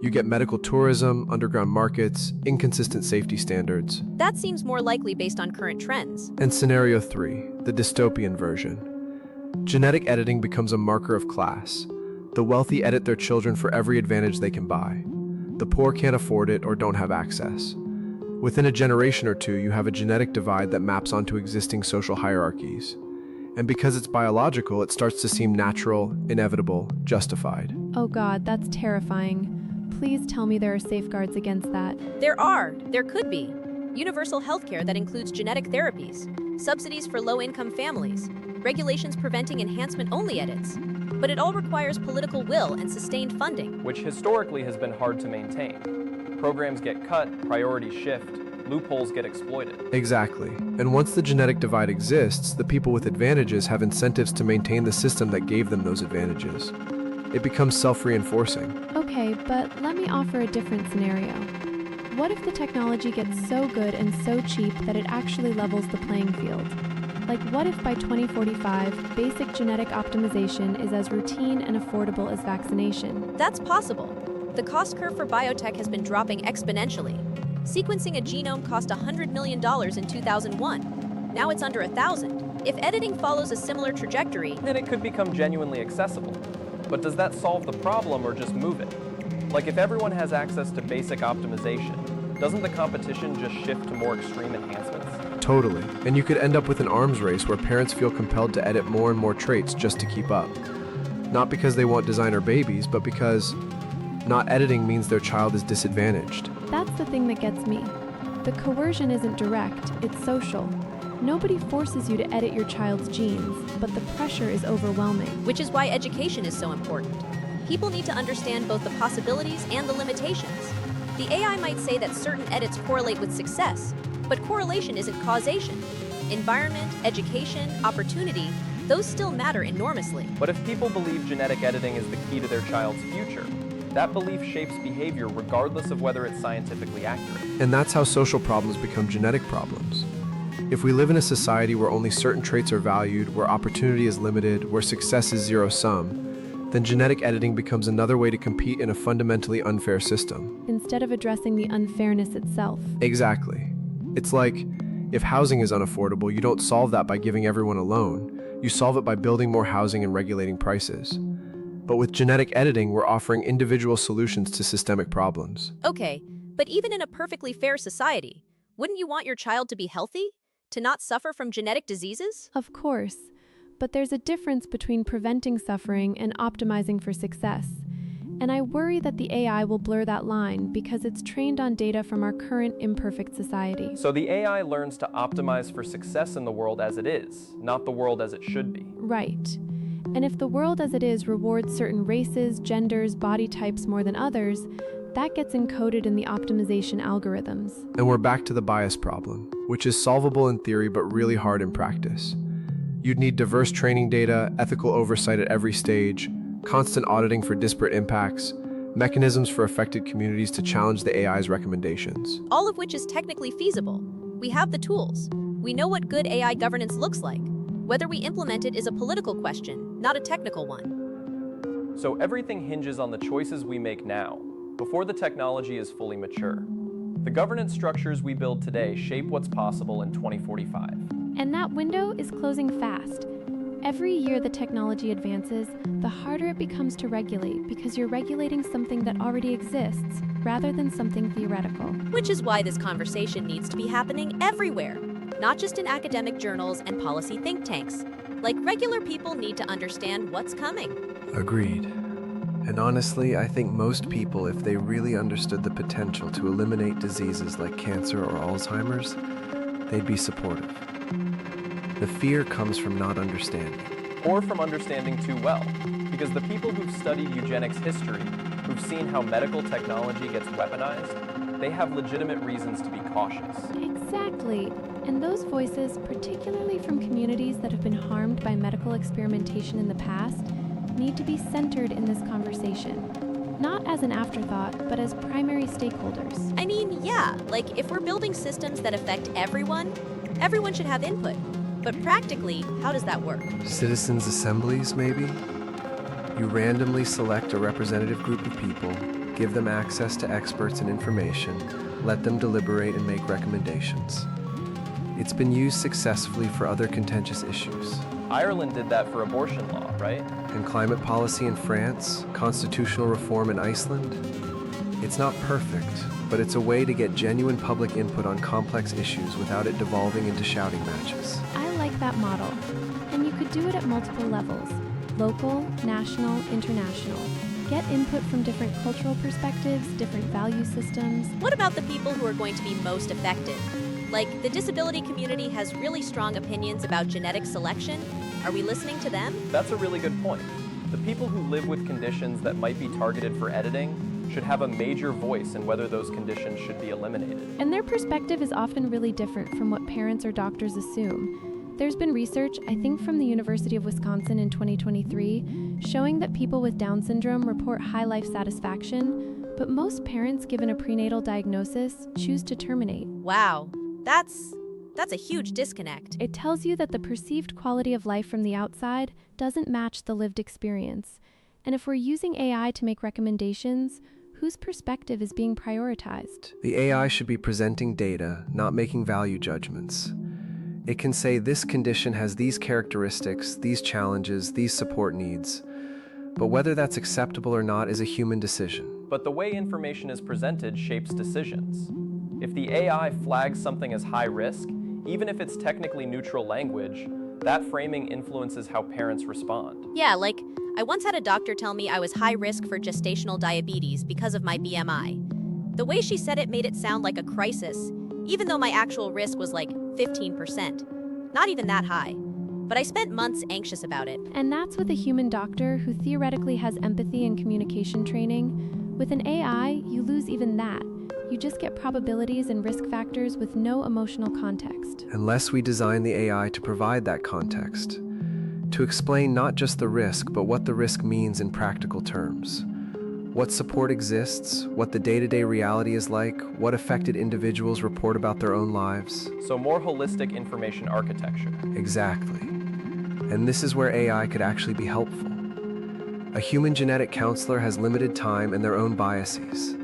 You get medical tourism, underground markets, inconsistent safety standards. That seems more likely based on current trends. And scenario 3, the dystopian version. Genetic editing becomes a marker of class. The wealthy edit their children for every advantage they can buy. The poor can't afford it or don't have access. Within a generation or two, you have a genetic divide that maps onto existing social hierarchies. And because it's biological, it starts to seem natural, inevitable, justified. Oh God, that's terrifying. Please tell me there are safeguards against that. There could be. Universal healthcare that includes genetic therapies, subsidies for low-income families, regulations preventing enhancement-only edits. But it all requires political will and sustained funding. Which historically has been hard to maintain. Programs get cut, priorities shift, loopholes get exploited. Exactly. And once the genetic divide exists, the people with advantages have incentives to maintain the system that gave them those advantages. It becomes self-reinforcing. Okay, but let me offer a different scenario. What if the technology gets so good and so cheap that it actually levels the playing field? Like, what if by 2045, basic genetic optimization is as routine and affordable as vaccination? That's possible. The cost curve for biotech has been dropping exponentially. Sequencing a genome cost $100 million in 2001. Now it's under $1,000. If editing follows a similar trajectory, Then it could become genuinely accessible. But does that solve the problem or just move it? Like if everyone has access to basic optimization, doesn't the competition just shift to more extreme enhancements? Totally. And you could end up with an arms race where parents feel compelled to edit more and more traits just to keep up. Not because they want designer babies, but because not editing means their child is disadvantaged. That's the thing that gets me. The coercion isn't direct, it's social. Nobody forces you to edit your child's genes, but the pressure is overwhelming. which is why education is so important. People need to understand both the possibilities and the limitations. The AI might say that certain edits correlate with success, but correlation isn't causation. Environment, education, opportunity, those still matter enormously. But if people believe genetic editing is the key to their child's future, that belief shapes behavior regardless of whether it's scientifically accurate. And that's how social problems become genetic problems. If we live in a society where only certain traits are valued, where opportunity is limited, where success is zero-sum, then genetic editing becomes another way to compete in a fundamentally unfair system. Instead of addressing the unfairness itself. Exactly. It's like, if housing is unaffordable, you don't solve that by giving everyone a loan. You solve it by building more housing and regulating prices. But with genetic editing, we're offering individual solutions to systemic problems. Okay, but even in a perfectly fair society, wouldn't you want your child to be healthy? To not suffer from genetic diseases? Of course, but there's a difference between preventing suffering and optimizing for success. And I worry that the AI will blur that line because it's trained on data from our current imperfect society. So the AI learns to optimize for success in the world as it is, not the world as it should be. Right. And if the world as it is rewards certain races, genders, body types more than others, that gets encoded in the optimization algorithms. And we're back to the bias problem, which is solvable in theory but really hard in practice. You'd need diverse training data, ethical oversight at every stage, constant auditing for disparate impacts, mechanisms for affected communities to challenge the AI's recommendations. All of which is technically feasible. We have the tools. We know what good AI governance looks like. Whether we implement it is a political question, not a technical one. So everything hinges on the choices we make now, before the technology is fully mature. The governance structures we build today shape what's possible in 2045. And that window is closing fast. Every year the technology advances, the harder it becomes to regulate because you're regulating something that already exists rather than something theoretical. Which is why this conversation needs to be happening everywhere, not just in academic journals and policy think tanks. Like regular people need to understand what's coming. Agreed. And honestly, I think most people, if they really understood the potential to eliminate diseases like cancer or Alzheimer's, they'd be supportive. The fear comes from not understanding. Or from understanding too well, because the people who've studied eugenics history, who've seen how medical technology gets weaponized, they have legitimate reasons to be cautious. Exactly. And those voices, particularly from communities that have been harmed by medical experimentation in the past, need to be centered in this conversation. Not as an afterthought, but as primary stakeholders. I mean, yeah, like if we're building systems that affect everyone, everyone should have input. But practically, how does that work? Citizens' assemblies, maybe? You randomly select a representative group of people, give them access to experts and information, let them deliberate and make recommendations. It's been used successfully for other contentious issues. Ireland did that for abortion law, right? And climate policy in France, constitutional reform in Iceland. It's not perfect, but it's a way to get genuine public input on complex issues without it devolving into shouting matches. I like that model. And you could do it at multiple levels: local, national, international. Get input from different cultural perspectives, different value systems. What about the people who are going to be most affected? Like, the disability community has really strong opinions about genetic selection. Are we listening to them? That's a really good point. The people who live with conditions that might be targeted for editing should have a major voice in whether those conditions should be eliminated. And their perspective is often really different from what parents or doctors assume. There's been research, I think from the University of Wisconsin in 2023, showing that people with Down syndrome report high life satisfaction, but most parents given a prenatal diagnosis choose to terminate. Wow, that's a huge disconnect. It tells you that the perceived quality of life from the outside doesn't match the lived experience. And if we're using AI to make recommendations, whose perspective is being prioritized? The AI should be presenting data, not making value judgments. It can say this condition has these characteristics, these challenges, these support needs. But whether that's acceptable or not is a human decision. But the way information is presented shapes decisions. If the AI flags something as high risk, even if it's technically neutral language, that framing influences how parents respond. Yeah, like, I once had a doctor tell me I was high risk for gestational diabetes because of my BMI. The way she said it made it sound like a crisis, even though my actual risk was like 15%. Not even that high. But I spent months anxious about it. And that's with a human doctor who theoretically has empathy and communication training. With an AI, you lose even that. You just get probabilities and risk factors with no emotional context. Unless we design the AI to provide that context, to explain not just the risk, but what the risk means in practical terms. What support exists, what the day-to-day reality is like, what affected individuals report about their own lives. So more holistic information architecture. Exactly. And this is where AI could actually be helpful. A human genetic counselor has limited time and their own biases.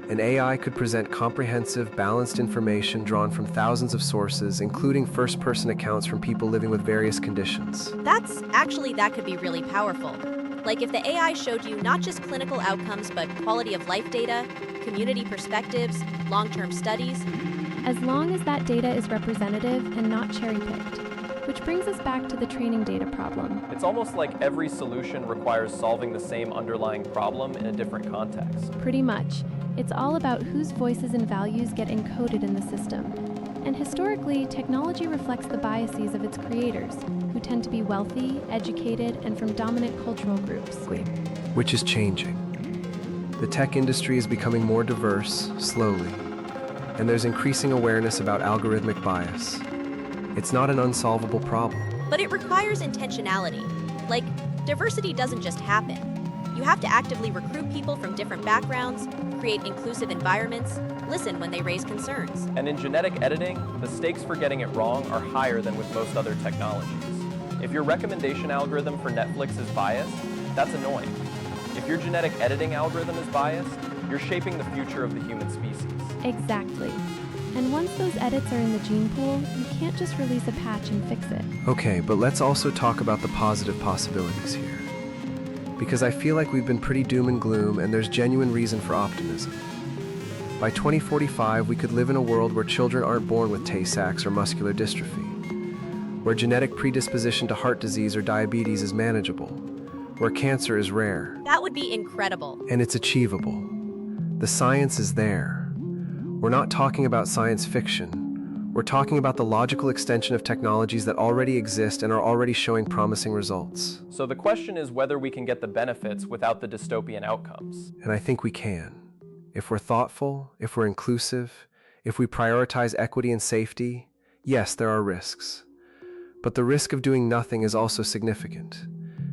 An AI could present comprehensive, balanced information drawn from thousands of sources, including first-person accounts from people living with various conditions. That could be really powerful. Like if the AI showed you not just clinical outcomes, but quality of life data, community perspectives, long-term studies. As long as that data is representative and not cherry-picked. Which brings us back to the training data problem. It's almost like every solution requires solving the same underlying problem in a different context. Pretty much. It's all about whose voices and values get encoded in the system. And historically, technology reflects the biases of its creators, who tend to be wealthy, educated, and from dominant cultural groups. Which is changing. The tech industry is becoming more diverse, slowly, and there's increasing awareness about algorithmic bias. It's not an unsolvable problem. But it requires intentionality. Like, diversity doesn't just happen. You have to actively recruit people from different backgrounds, create inclusive environments, listen when they raise concerns. And in genetic editing, the stakes for getting it wrong are higher than with most other technologies. If your recommendation algorithm for Netflix is biased, that's annoying. If your genetic editing algorithm is biased, you're shaping the future of the human species. Exactly. And once those edits are in the gene pool, you can't just release a patch and fix it. Okay, but let's also talk about the positive possibilities here. Because I feel like we've been pretty doom and gloom, and there's genuine reason for optimism. By 2045, we could live in a world where children aren't born with Tay-Sachs or muscular dystrophy, where genetic predisposition to heart disease or diabetes is manageable, where cancer is rare, That would be incredible. and it's achievable. The science is there. We're not talking about science fiction. We're talking about the logical extension of technologies that already exist and are already showing promising results. So the question is whether we can get the benefits without the dystopian outcomes. And I think we can. If we're thoughtful, if we're inclusive, if we prioritize equity and safety, yes, there are risks. But the risk of doing nothing is also significant.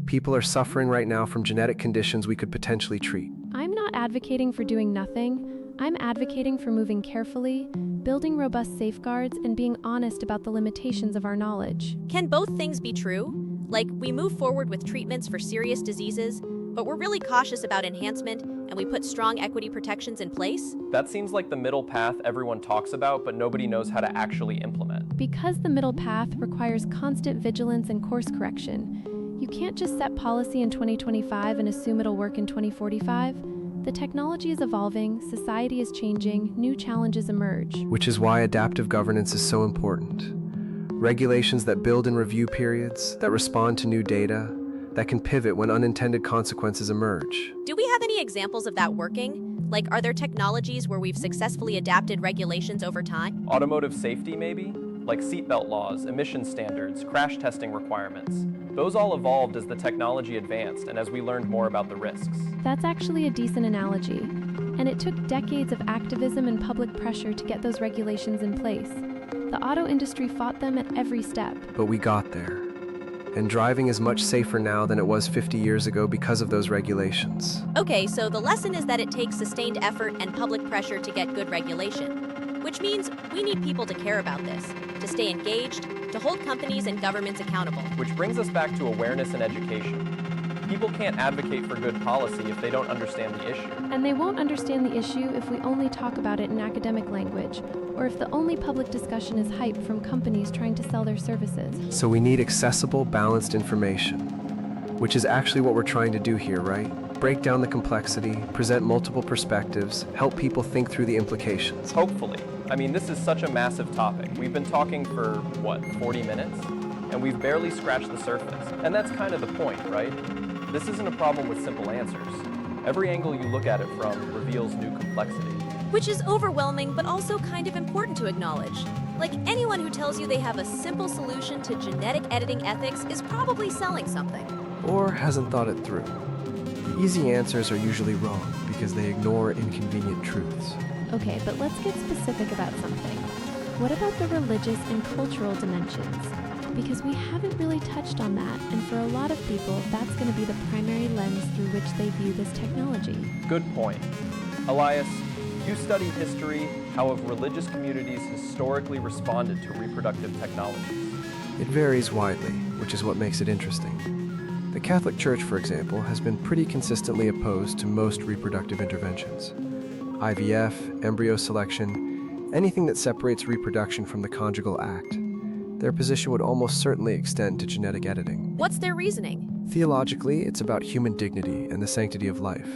People are suffering right now from genetic conditions we could potentially treat. I'm not advocating for doing nothing. I'm advocating for moving carefully, building robust safeguards, and being honest about the limitations of our knowledge. Can both things be true? Like, we move forward with treatments for serious diseases, but we're really cautious about enhancement, and we put strong equity protections in place? That seems like the middle path everyone talks about, but nobody knows how to actually implement. Because the middle path requires constant vigilance and course correction, you can't just set policy in 2025 and assume it'll work in 2045. The technology is evolving, society is changing, new challenges emerge. Which is why adaptive governance is so important. Regulations that build in review periods, that respond to new data, that can pivot when unintended consequences emerge. Do we have any examples of that working? Like, are there technologies where we've successfully adapted regulations over time? Automotive safety, maybe? Like seatbelt laws, emission standards, crash testing requirements. Those all evolved as the technology advanced and as we learned more about the risks. That's actually a decent analogy. And it took decades of activism and public pressure to get those regulations in place. The auto industry fought them at every step. But we got there. And driving is much safer now than it was 50 years ago because of those regulations. Okay, so the lesson is that it takes sustained effort and public pressure to get good regulation. Which means we need people to care about this, to stay engaged, to hold companies and governments accountable. Which brings us back to awareness and education. People can't advocate for good policy if they don't understand the issue. And they won't understand the issue if we only talk about it in academic language, or if the only public discussion is hype from companies trying to sell their services. So we need accessible, balanced information, which is actually what we're trying to do here, right? Break down the complexity, present multiple perspectives, help people think through the implications. Hopefully. I mean, this is such a massive topic. We've been talking for, 40 minutes? And we've barely scratched the surface. And that's kind of the point, right? This isn't a problem with simple answers. Every angle you look at it from reveals new complexity. Which is overwhelming, but also kind of important to acknowledge. Like, anyone who tells you they have a simple solution to genetic editing ethics is probably selling something. Or hasn't thought it through. The easy answers are usually wrong because they ignore inconvenient truths. Okay, but let's get specific about something. What about the religious and cultural dimensions? Because we haven't really touched on that, and for a lot of people, that's going to be the primary lens through which they view this technology. Good point. Elias, you study history. How have religious communities historically responded to reproductive technologies? It varies widely, which is what makes it interesting. The Catholic Church, for example, has been pretty consistently opposed to most reproductive interventions. IVF, embryo selection, anything that separates reproduction from the conjugal act. Their position would almost certainly extend to genetic editing. What's their reasoning? Theologically, it's about human dignity and the sanctity of life.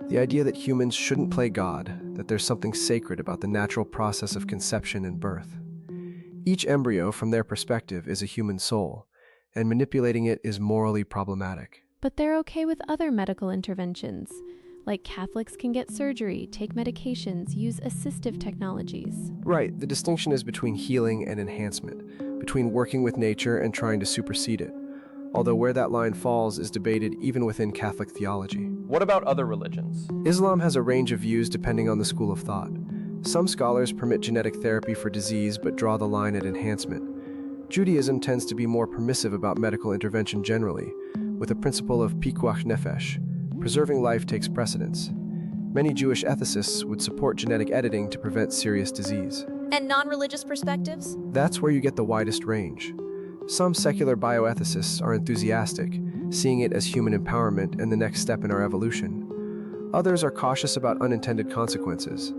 The idea that humans shouldn't play God, that there's something sacred about the natural process of conception and birth. Each embryo, from their perspective, is a human soul, and manipulating it is morally problematic. But they're okay with other medical interventions. Like Catholics can get surgery, take medications, use assistive technologies. Right, the distinction is between healing and enhancement, between working with nature and trying to supersede it. Although where that line falls is debated even within Catholic theology. What about other religions? Islam has a range of views depending on the school of thought. Some scholars permit genetic therapy for disease but draw the line at enhancement. Judaism tends to be more permissive about medical intervention generally, with a principle of pikuach nefesh. Preserving life takes precedence. Many Jewish ethicists would support genetic editing to prevent serious disease. And non-religious perspectives? That's where you get the widest range. Some secular bioethicists are enthusiastic, seeing it as human empowerment and the next step in our evolution. Others are cautious about unintended consequences.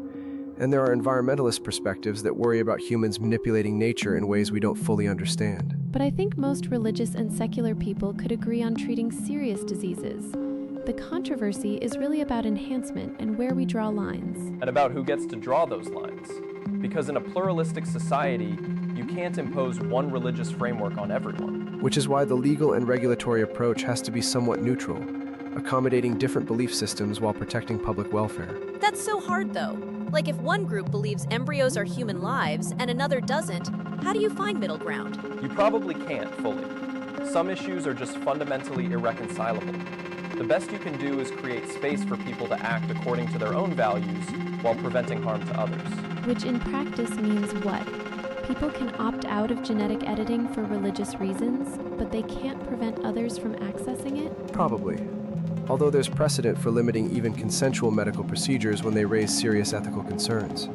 And there are environmentalist perspectives that worry about humans manipulating nature in ways we don't fully understand. But I think most religious and secular people could agree on treating serious diseases. The controversy is really about enhancement and where we draw lines. And about who gets to draw those lines. Because in a pluralistic society, You can't impose one religious framework on everyone. Which is why the legal and regulatory approach has to be somewhat neutral, accommodating different belief systems while protecting public welfare. That's so hard, though. Like, if one group believes embryos are human lives and another doesn't, how do you find middle ground? You probably can't fully. Some issues are just fundamentally irreconcilable. The best you can do is create space for people to act according to their own values while preventing harm to others. Which in practice means what? People can opt out of genetic editing for religious reasons, but they can't prevent others from accessing it? Probably. Although there's precedent for limiting even consensual medical procedures when they raise serious ethical concerns.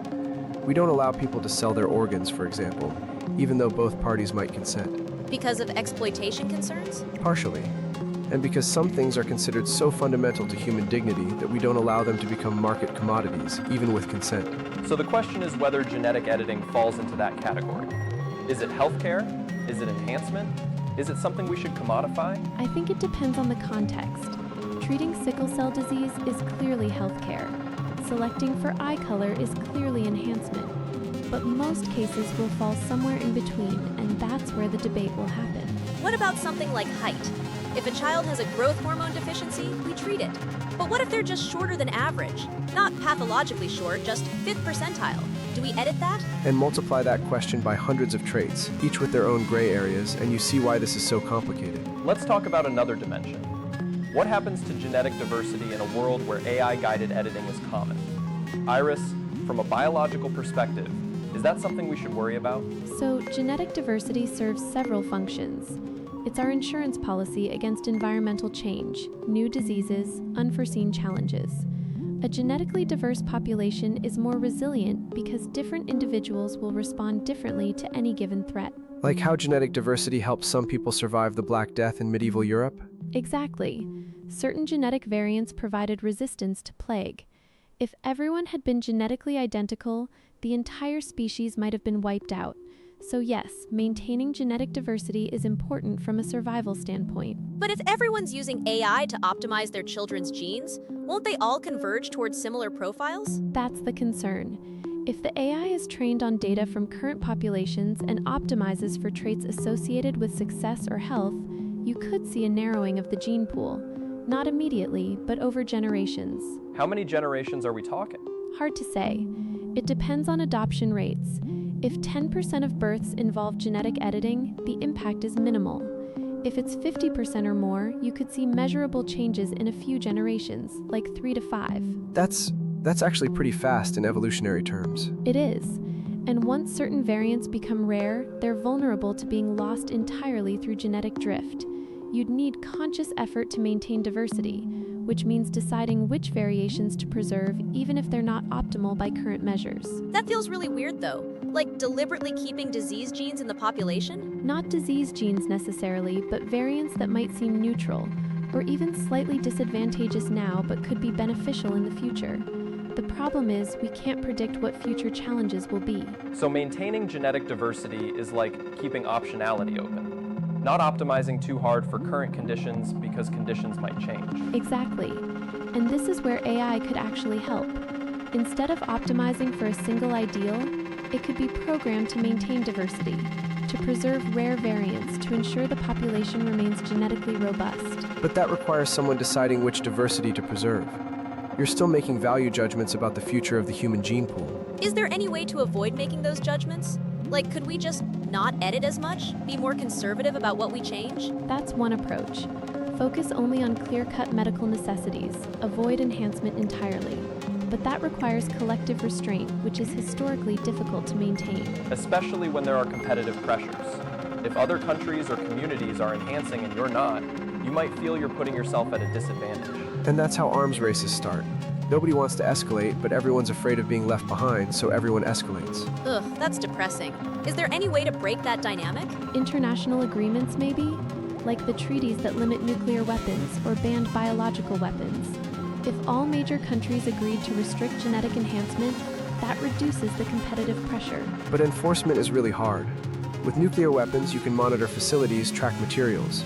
We don't allow people to sell their organs, for example, even though both parties might consent. Because of exploitation concerns? Partially. And because some things are considered so fundamental to human dignity that we don't allow them to become market commodities, even with consent. So the question is whether genetic editing falls into that category. Is it healthcare? Is it enhancement? Is it something we should commodify? I think it depends on the context. Treating sickle cell disease is clearly healthcare. Selecting for eye color is clearly enhancement. But most cases will fall somewhere in between, and that's where the debate will happen. What about something like height? If a child has a growth hormone deficiency, we treat it. But what if they're just shorter than average? Not pathologically short, just 5th percentile. Do we edit that? And multiply that question by hundreds of traits, each with their own gray areas, and you see why this is so complicated. Let's talk about another dimension. What happens to genetic diversity in a world where AI-guided editing is common? Iris, from a biological perspective, is that something we should worry about? So, genetic diversity serves several functions. It's our insurance policy against environmental change, new diseases, unforeseen challenges. A genetically diverse population is more resilient because different individuals will respond differently to any given threat. Like how genetic diversity helped some people survive the Black Death in medieval Europe? Exactly. Certain genetic variants provided resistance to plague. If everyone had been genetically identical, the entire species might have been wiped out. So yes, maintaining genetic diversity is important from a survival standpoint. But if everyone's using AI to optimize their children's genes, won't they all converge towards similar profiles? That's the concern. If the AI is trained on data from current populations and optimizes for traits associated with success or health, you could see a narrowing of the gene pool. Not immediately, but over generations. How many generations are we talking? Hard to say. It depends on adoption rates. If 10% of births involve genetic editing, the impact is minimal. If it's 50% or more, you could see measurable changes in a few generations, like 3 to 5. That's actually pretty fast in evolutionary terms. It is. And once certain variants become rare, they're vulnerable to being lost entirely through genetic drift. You'd need conscious effort to maintain diversity, which means deciding which variations to preserve even if they're not optimal by current measures. That feels really weird, though. Like deliberately keeping disease genes in the population? Not disease genes necessarily, but variants that might seem neutral, or even slightly disadvantageous now but could be beneficial in the future. The problem is we can't predict what future challenges will be. So maintaining genetic diversity is like keeping optionality open. Not optimizing too hard for current conditions because conditions might change. Exactly. And this is where AI could actually help. Instead of optimizing for a single ideal, it could be programmed to maintain diversity, to preserve rare variants to ensure the population remains genetically robust. But that requires someone deciding which diversity to preserve. You're still making value judgments about the future of the human gene pool. Is there any way to avoid making those judgments? Like, could we just not edit as much? Be more conservative about what we change? That's one approach. Focus only on clear-cut medical necessities. Avoid enhancement entirely. But that requires collective restraint, which is historically difficult to maintain. Especially when there are competitive pressures. If other countries or communities are enhancing and you're not, you might feel you're putting yourself at a disadvantage. And that's how arms races start. Nobody wants to escalate, but everyone's afraid of being left behind, so everyone escalates. Ugh, that's depressing. Is there any way to break that dynamic? International agreements, maybe? Like the treaties that limit nuclear weapons or banned biological weapons. If all major countries agreed to restrict genetic enhancement, that reduces the competitive pressure. But enforcement is really hard. With nuclear weapons, you can monitor facilities, track materials.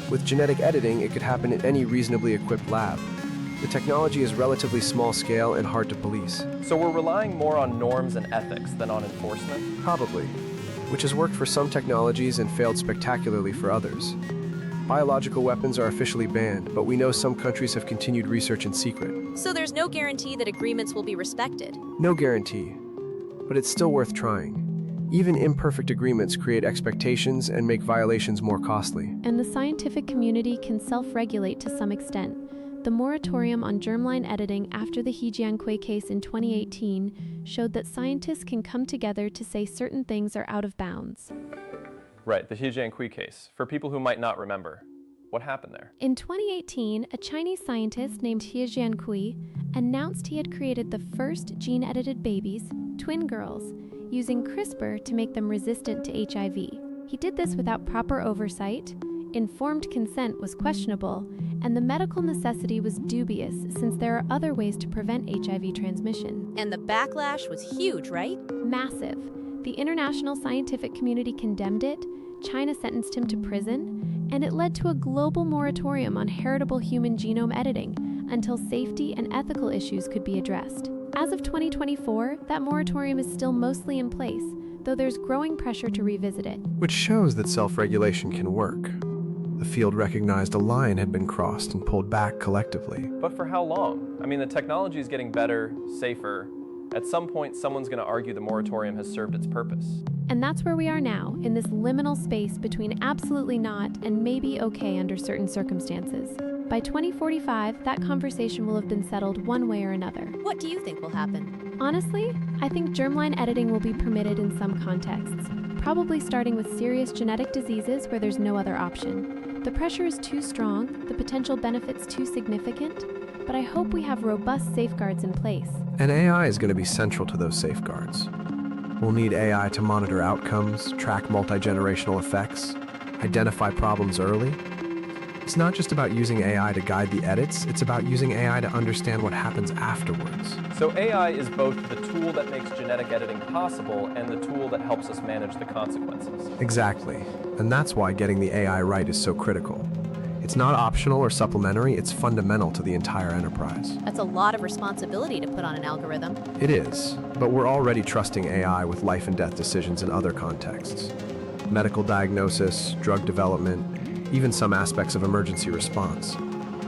With genetic editing, it could happen in any reasonably equipped lab. The technology is relatively small scale and hard to police. So we're relying more on norms and ethics than on enforcement? Probably. which has worked for some technologies and failed spectacularly for others. Biological weapons are officially banned, but we know some countries have continued research in secret. So there's no guarantee that agreements will be respected. No guarantee, but it's still worth trying. Even imperfect agreements create expectations and make violations more costly. And the scientific community can self-regulate to some extent. The moratorium on germline editing after the He Jiankui case in 2018 showed that scientists can come together to say certain things are out of bounds. Right, the He Jiankui case. For people who might not remember, what happened there? In 2018, a Chinese scientist named He Jiankui announced he had created the first gene-edited babies, twin girls, using CRISPR to make them resistant to HIV. He did this without proper oversight, informed consent was questionable, and the medical necessity was dubious since there are other ways to prevent HIV transmission. And the backlash was huge, right? Massive. The international scientific community condemned it, China sentenced him to prison, and it led to a global moratorium on heritable human genome editing until safety and ethical issues could be addressed. As of 2024, that moratorium is still mostly in place, though there's growing pressure to revisit it. Which shows that self-regulation can work. The field recognized a line had been crossed and pulled back collectively. But for how long? I mean, the technology is getting better, safer. At some point, someone's going to argue the moratorium has served its purpose. And that's where we are now, in this liminal space between absolutely not and maybe okay under certain circumstances. By 2045, that conversation will have been settled one way or another. What do you think will happen? Honestly, I think germline editing will be permitted in some contexts, probably starting with serious genetic diseases where there's no other option. The pressure is too strong, the potential benefits too significant, but I hope we have robust safeguards in place. And AI is going to be central to those safeguards. We'll need AI to monitor outcomes, track multi-generational effects, identify problems early. It's not just about using AI to guide the edits, it's about using AI to understand what happens afterwards. So AI is both the tool that makes genetic editing possible and the tool that helps us manage the consequences. Exactly. And that's why getting the AI right is so critical. It's not optional or supplementary, it's fundamental to the entire enterprise. That's a lot of responsibility to put on an algorithm. It is, but we're already trusting AI with life and death decisions in other contexts. Medical diagnosis, drug development, even some aspects of emergency response.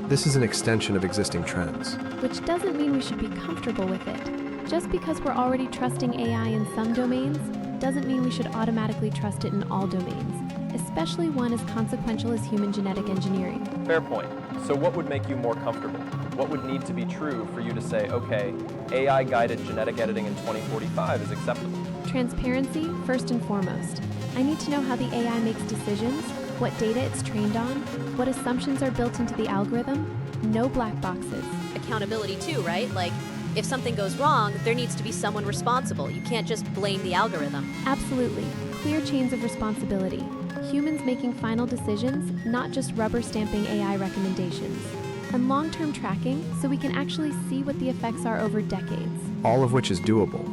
This is an extension of existing trends. Which doesn't mean we should be comfortable with it. Just because we're already trusting AI in some domains, doesn't mean we should automatically trust it in all domains, especially one as consequential as human genetic engineering. Fair point. So what would make you more comfortable? What would need to be true for you to say, okay, AI-guided genetic editing in 2045 is acceptable? Transparency, first and foremost. I need to know how the AI makes decisions, what data it's trained on, what assumptions are built into the algorithm. No black boxes. Accountability too, right? Like, if something goes wrong, there needs to be someone responsible. You can't just blame the algorithm. Absolutely. Clear chains of responsibility. Humans making final decisions, not just rubber stamping AI recommendations. And long-term tracking, so we can actually see what the effects are over decades. All of which is doable.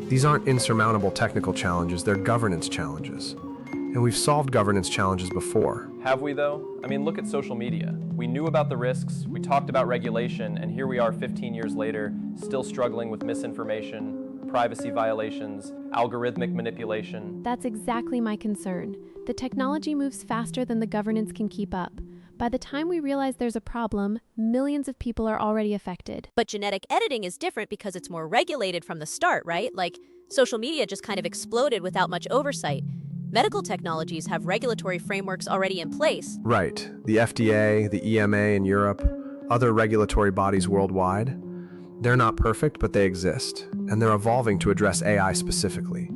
These aren't insurmountable technical challenges, they're governance challenges. And we've solved governance challenges before. Have we though? I mean, look at social media. We knew about the risks, we talked about regulation, and here we are 15 years later, still struggling with misinformation, privacy violations, algorithmic manipulation. That's exactly my concern. The technology moves faster than the governance can keep up. By the time we realize there's a problem, millions of people are already affected. But genetic editing is different because it's more regulated from the start, right? Like, social media just kind of exploded without much oversight. Medical technologies have regulatory frameworks already in place. Right. The FDA, the EMA in Europe, other regulatory bodies worldwide. They're not perfect, but they exist, and they're evolving to address AI specifically.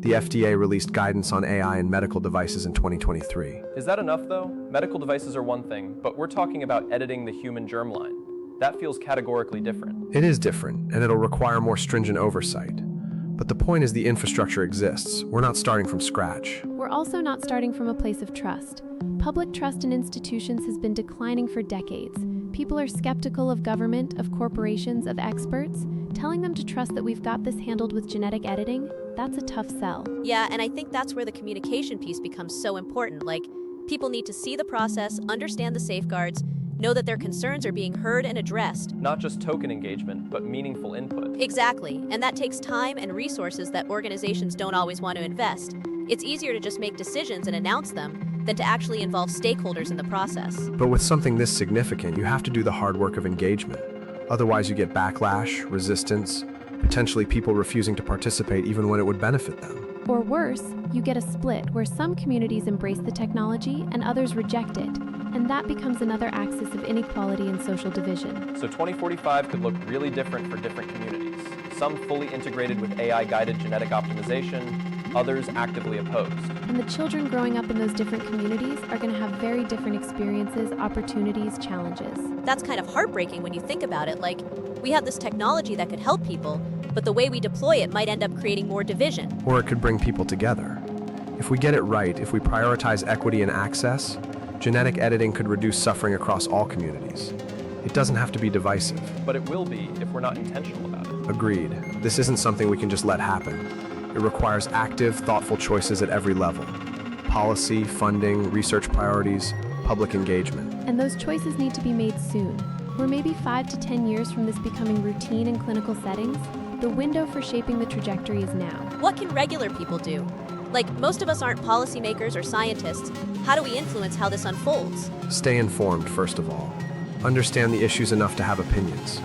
The FDA released guidance on AI in medical devices in 2023. Is that enough though? Medical devices are one thing, but we're talking about editing the human germline. That feels categorically different. It is different, and it'll require more stringent oversight. But the point is the infrastructure exists. We're not starting from scratch. We're also not starting from a place of trust. Public trust in institutions has been declining for decades. People are skeptical of government, of corporations, of experts. Telling them to trust that we've got this handled with genetic editing, that's a tough sell. Yeah, and I think that's where the communication piece becomes so important. Like, people need to see the process, understand the safeguards, know that their concerns are being heard and addressed. Not just token engagement, but meaningful input. Exactly, and that takes time and resources that organizations don't always want to invest. It's easier to just make decisions and announce them than to actually involve stakeholders in the process. But with something this significant, you have to do the hard work of engagement. Otherwise, you get backlash, resistance, potentially people refusing to participate even when it would benefit them. Or worse, you get a split where some communities embrace the technology and others reject it, and that becomes another axis of inequality and social division. So 2045 could look really different for different communities. Some fully integrated with AI-guided genetic optimization, others actively opposed. And the children growing up in those different communities are going to have very different experiences, opportunities, challenges. That's kind of heartbreaking when you think about it. Like, we have this technology that could help people, but the way we deploy it might end up creating more division. Or it could bring people together. If we get it right, if we prioritize equity and access, genetic editing could reduce suffering across all communities. It doesn't have to be divisive. But it will be if we're not intentional about it. Agreed. This isn't something we can just let happen. It requires active, thoughtful choices at every level. Policy, funding, research priorities, public engagement. And those choices need to be made soon. We're maybe 5 to 10 years from this becoming routine in clinical settings. The window for shaping the trajectory is now. What can regular people do? Like, most of us aren't policymakers or scientists. How do we influence how this unfolds? Stay informed, first of all. Understand the issues enough to have opinions.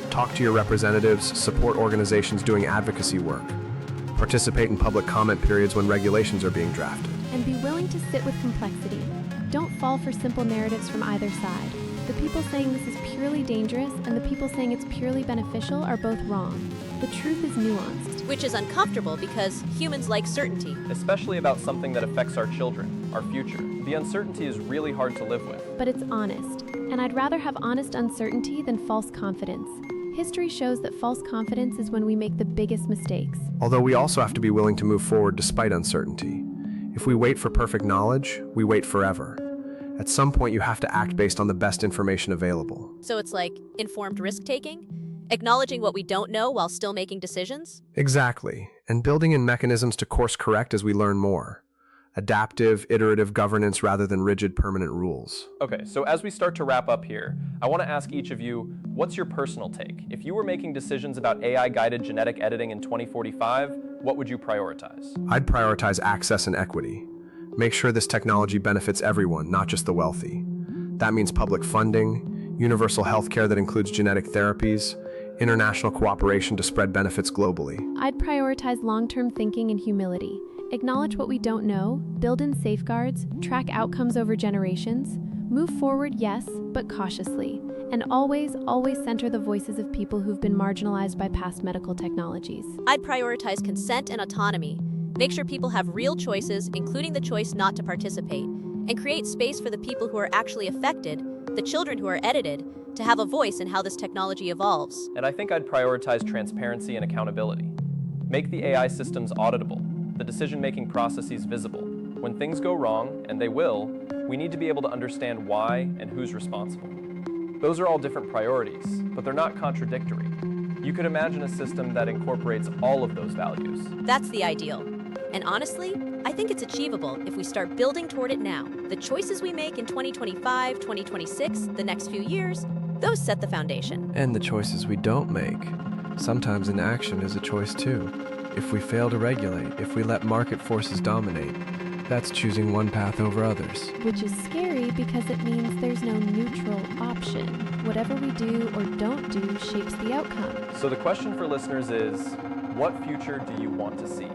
Talk to your representatives, support organizations doing advocacy work. Participate in public comment periods when regulations are being drafted. And be willing to sit with complexity. Don't fall for simple narratives from either side. The people saying this is purely dangerous and the people saying it's purely beneficial are both wrong. The truth is nuanced. Which is uncomfortable because humans like certainty. Especially about something that affects our children, our future. The uncertainty is really hard to live with. But it's honest. And I'd rather have honest uncertainty than false confidence. History shows that false confidence is when we make the biggest mistakes. Although we also have to be willing to move forward despite uncertainty. If we wait for perfect knowledge, we wait forever. At some point, you have to act based on the best information available. So it's like informed risk-taking? Acknowledging what we don't know while still making decisions? Exactly, and building in mechanisms to course correct as we learn more. Adaptive, iterative governance rather than rigid, permanent rules. Okay, so as we start to wrap up here, I want to ask each of you, what's your personal take? If you were making decisions about AI-guided genetic editing in 2045, what would you prioritize? I'd prioritize access and equity. Make sure this technology benefits everyone, not just the wealthy. That means public funding, universal healthcare that includes genetic therapies, international cooperation to spread benefits globally. I'd prioritize long-term thinking and humility. Acknowledge what we don't know, build in safeguards, track outcomes over generations, move forward, yes, but cautiously, and always center the voices of people who've been marginalized by past medical technologies. I'd prioritize consent and autonomy. Make sure people have real choices, including the choice not to participate, and create space for the people who are actually affected, the children who are edited, to have a voice in how this technology evolves. And I think I'd prioritize transparency and accountability. Make the AI systems auditable, the decision-making processes visible. When things go wrong, and they will, we need to be able to understand why and who's responsible. Those are all different priorities, but they're not contradictory. You could imagine a system that incorporates all of those values. That's the ideal. And honestly, I think it's achievable if we start building toward it now. The choices we make in 2025, 2026, the next few years, those set the foundation. And the choices we don't make. Sometimes inaction is a choice too. If we fail to regulate, if we let market forces dominate, that's choosing one path over others. Which is scary because it means there's no neutral option. Whatever we do or don't do shapes the outcome. So the question for listeners is, what future do you want to see?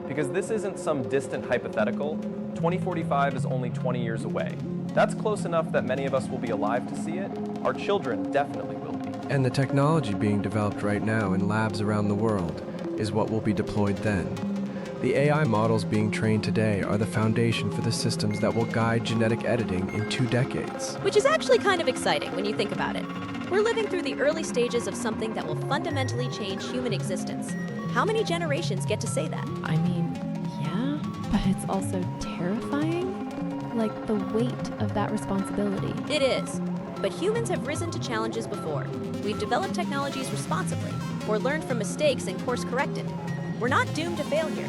Because this isn't some distant hypothetical. 2045 is only 20 years away. That's close enough that many of us will be alive to see it. Our children definitely will be. And the technology being developed right now in labs around the world is what will be deployed then. The AI models being trained today are the foundation for the systems that will guide genetic editing in 2 decades. Which is actually kind of exciting when you think about it. We're living through the early stages of something that will fundamentally change human existence. How many generations get to say that? I mean, yeah, but it's also terrifying. Like the weight of that responsibility. It is. But humans have risen to challenges before. We've developed technologies responsibly, or learned from mistakes and course-corrected. We're not doomed to fail here.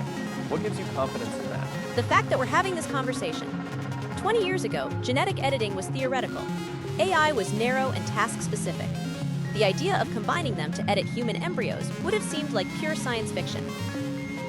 What gives you confidence in that? The fact that we're having this conversation. 20 years ago, genetic editing was theoretical. AI was narrow and task-specific. The idea of combining them to edit human embryos would have seemed like pure science fiction.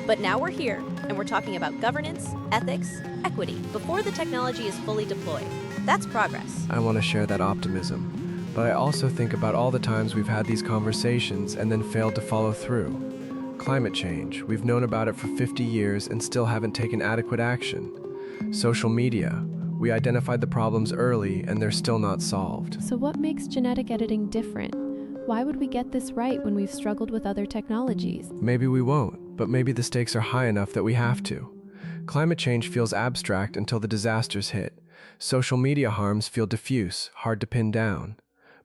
But now we're here, and we're talking about governance, ethics, equity, before the technology is fully deployed. That's progress. I want to share that optimism, but I also think about all the times we've had these conversations and then failed to follow through. Climate change, we've known about it for 50 years and still haven't taken adequate action. Social media, we identified the problems early and they're still not solved. So what makes genetic editing different? Why would we get this right when we've struggled with other technologies? Maybe we won't, but maybe the stakes are high enough that we have to. Climate change feels abstract until the disasters hit. Social media harms feel diffuse, hard to pin down.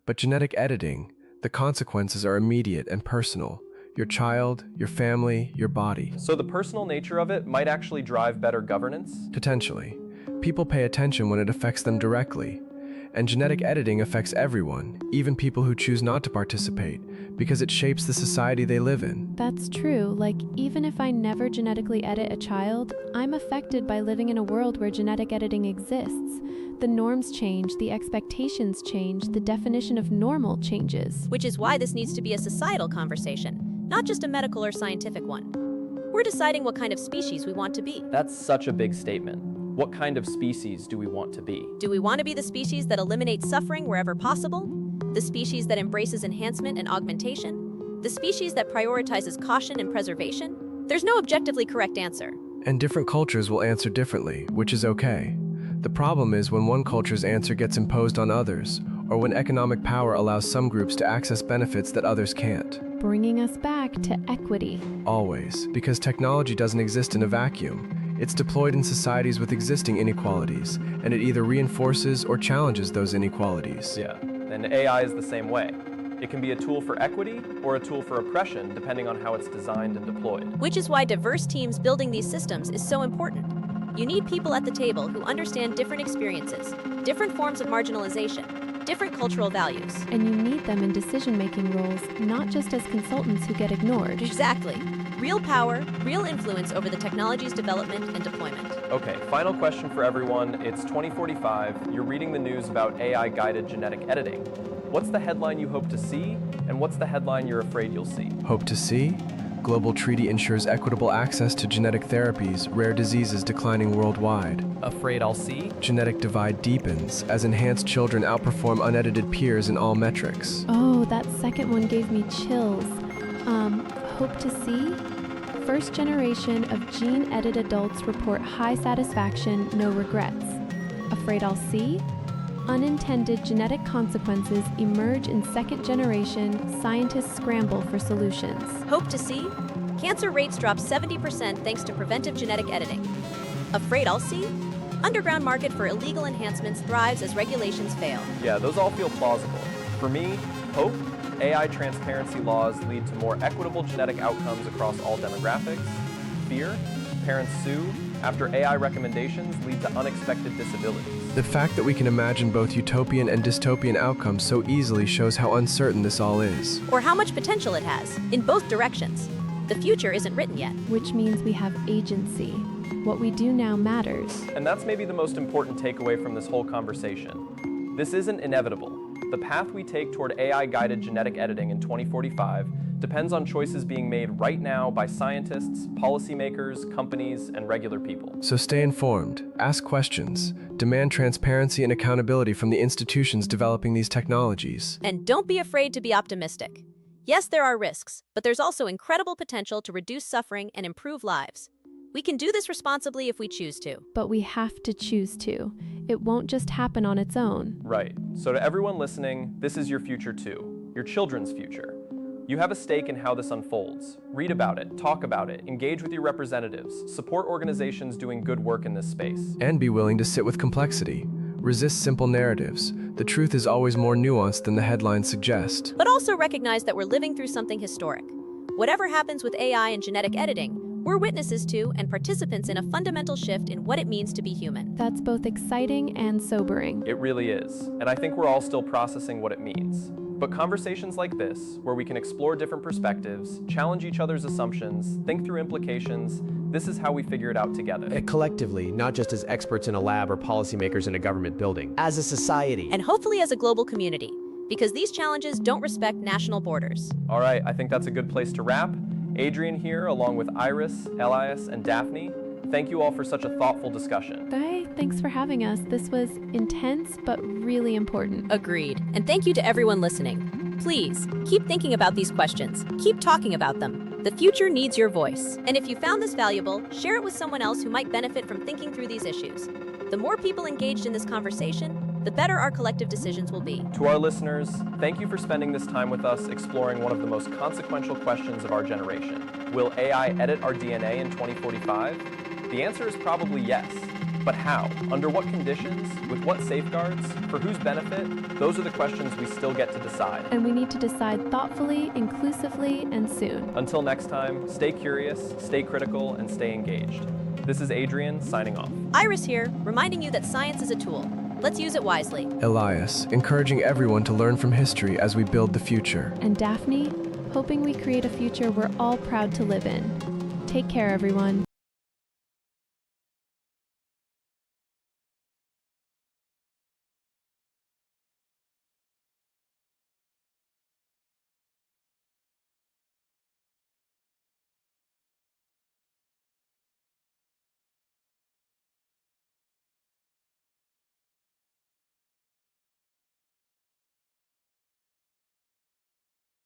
But genetic editing, the consequences are immediate and personal. Your child, your family, your body. So the personal nature of it might actually drive better governance? Potentially. People pay attention when it affects them directly. And genetic editing affects everyone, even people who choose not to participate, because it shapes the society they live in. That's true. Like, even if I never genetically edit a child, I'm affected by living in a world where genetic editing exists. The norms change, the expectations change, the definition of normal changes. Which is why this needs to be a societal conversation, not just a medical or scientific one. We're deciding what kind of species we want to be. That's such a big statement. What kind of species do we want to be? Do we want to be the species that eliminates suffering wherever possible? The species that embraces enhancement and augmentation? The species that prioritizes caution and preservation? There's no objectively correct answer. And different cultures will answer differently, which is okay. The problem is when one culture's answer gets imposed on others, or when economic power allows some groups to access benefits that others can't. Bringing us back to equity. Always, because technology doesn't exist in a vacuum. It's deployed in societies with existing inequalities, and it either reinforces or challenges those inequalities. Yeah, and AI is the same way. It can be a tool for equity or a tool for oppression, depending on how it's designed and deployed. Which is why diverse teams building these systems is so important. You need people at the table who understand different experiences, different forms of marginalization, different cultural values. And you need them in decision-making roles, not just as consultants who get ignored. Exactly. Real power, real influence over the technology's development and deployment. Okay, final question for everyone. It's 2045. You're reading the news about AI-guided genetic editing. What's the headline you hope to see, and what's the headline you're afraid you'll see? Hope to see? Global treaty ensures equitable access to genetic therapies, rare diseases declining worldwide. Afraid I'll see? Genetic divide deepens, as enhanced children outperform unedited peers in all metrics. Oh, that second one gave me chills. Hope to see? First generation of gene-edited adults report high satisfaction, no regrets. Afraid I'll see? Unintended genetic consequences emerge in second generation, scientists scramble for solutions. Hope to see? Cancer rates drop 70% thanks to preventive genetic editing. Afraid I'll see? Underground market for illegal enhancements thrives as regulations fail. Yeah, those all feel plausible. For me, hope, AI transparency laws lead to more equitable genetic outcomes across all demographics. Fear, parents sue after AI recommendations lead to unexpected disabilities. The fact that we can imagine both utopian and dystopian outcomes so easily shows how uncertain this all is. Or how much potential it has, in both directions. The future isn't written yet. Which means we have agency. What we do now matters. And that's maybe the most important takeaway from this whole conversation. This isn't inevitable. The path we take toward AI-guided genetic editing in 2045 depends on choices being made right now by scientists, policymakers, companies, and regular people. So stay informed, ask questions, demand transparency and accountability from the institutions developing these technologies. And don't be afraid to be optimistic. Yes, there are risks, but there's also incredible potential to reduce suffering and improve lives. We can do this responsibly if we choose to. But we have to choose to. It won't just happen on its own. Right. So to everyone listening, this is your future too. Your children's future. You have a stake in how this unfolds. Read about it, talk about it, engage with your representatives, support organizations doing good work in this space. And be willing to sit with complexity. Resist simple narratives. The truth is always more nuanced than the headlines suggest. But also recognize that we're living through something historic. Whatever happens with AI and genetic editing, we're witnesses to and participants in a fundamental shift in what it means to be human. That's both exciting and sobering. It really is, and I think we're all still processing what it means. But conversations like this, where we can explore different perspectives, challenge each other's assumptions, think through implications, this is how we figure it out together. Collectively, not just as experts in a lab or policymakers in a government building, as a society. And hopefully as a global community, because these challenges don't respect national borders. All right, I think that's a good place to wrap. Adrian here, along with Iris, Elias, and Daphne. Thank you all for such a thoughtful discussion. Bye, thanks for having us. This was intense, but really important. Agreed. And thank you to everyone listening. Please, keep thinking about these questions. Keep talking about them. The future needs your voice. And if you found this valuable, share it with someone else who might benefit from thinking through these issues. The more people engaged in this conversation, the better our collective decisions will be. To our listeners, thank you for spending this time with us exploring one of the most consequential questions of our generation. Will AI edit our DNA in 2045? The answer is probably yes. But how? Under what conditions? With what safeguards? For whose benefit? Those are the questions we still get to decide. And we need to decide thoughtfully, inclusively, and soon. Until next time, stay curious, stay critical, and stay engaged. This is Adrian, signing off. Iris here, reminding you that science is a tool. Let's use it wisely. Elias, encouraging everyone to learn from history as we build the future. And Daphne, hoping we create a future we're all proud to live in. Take care, everyone.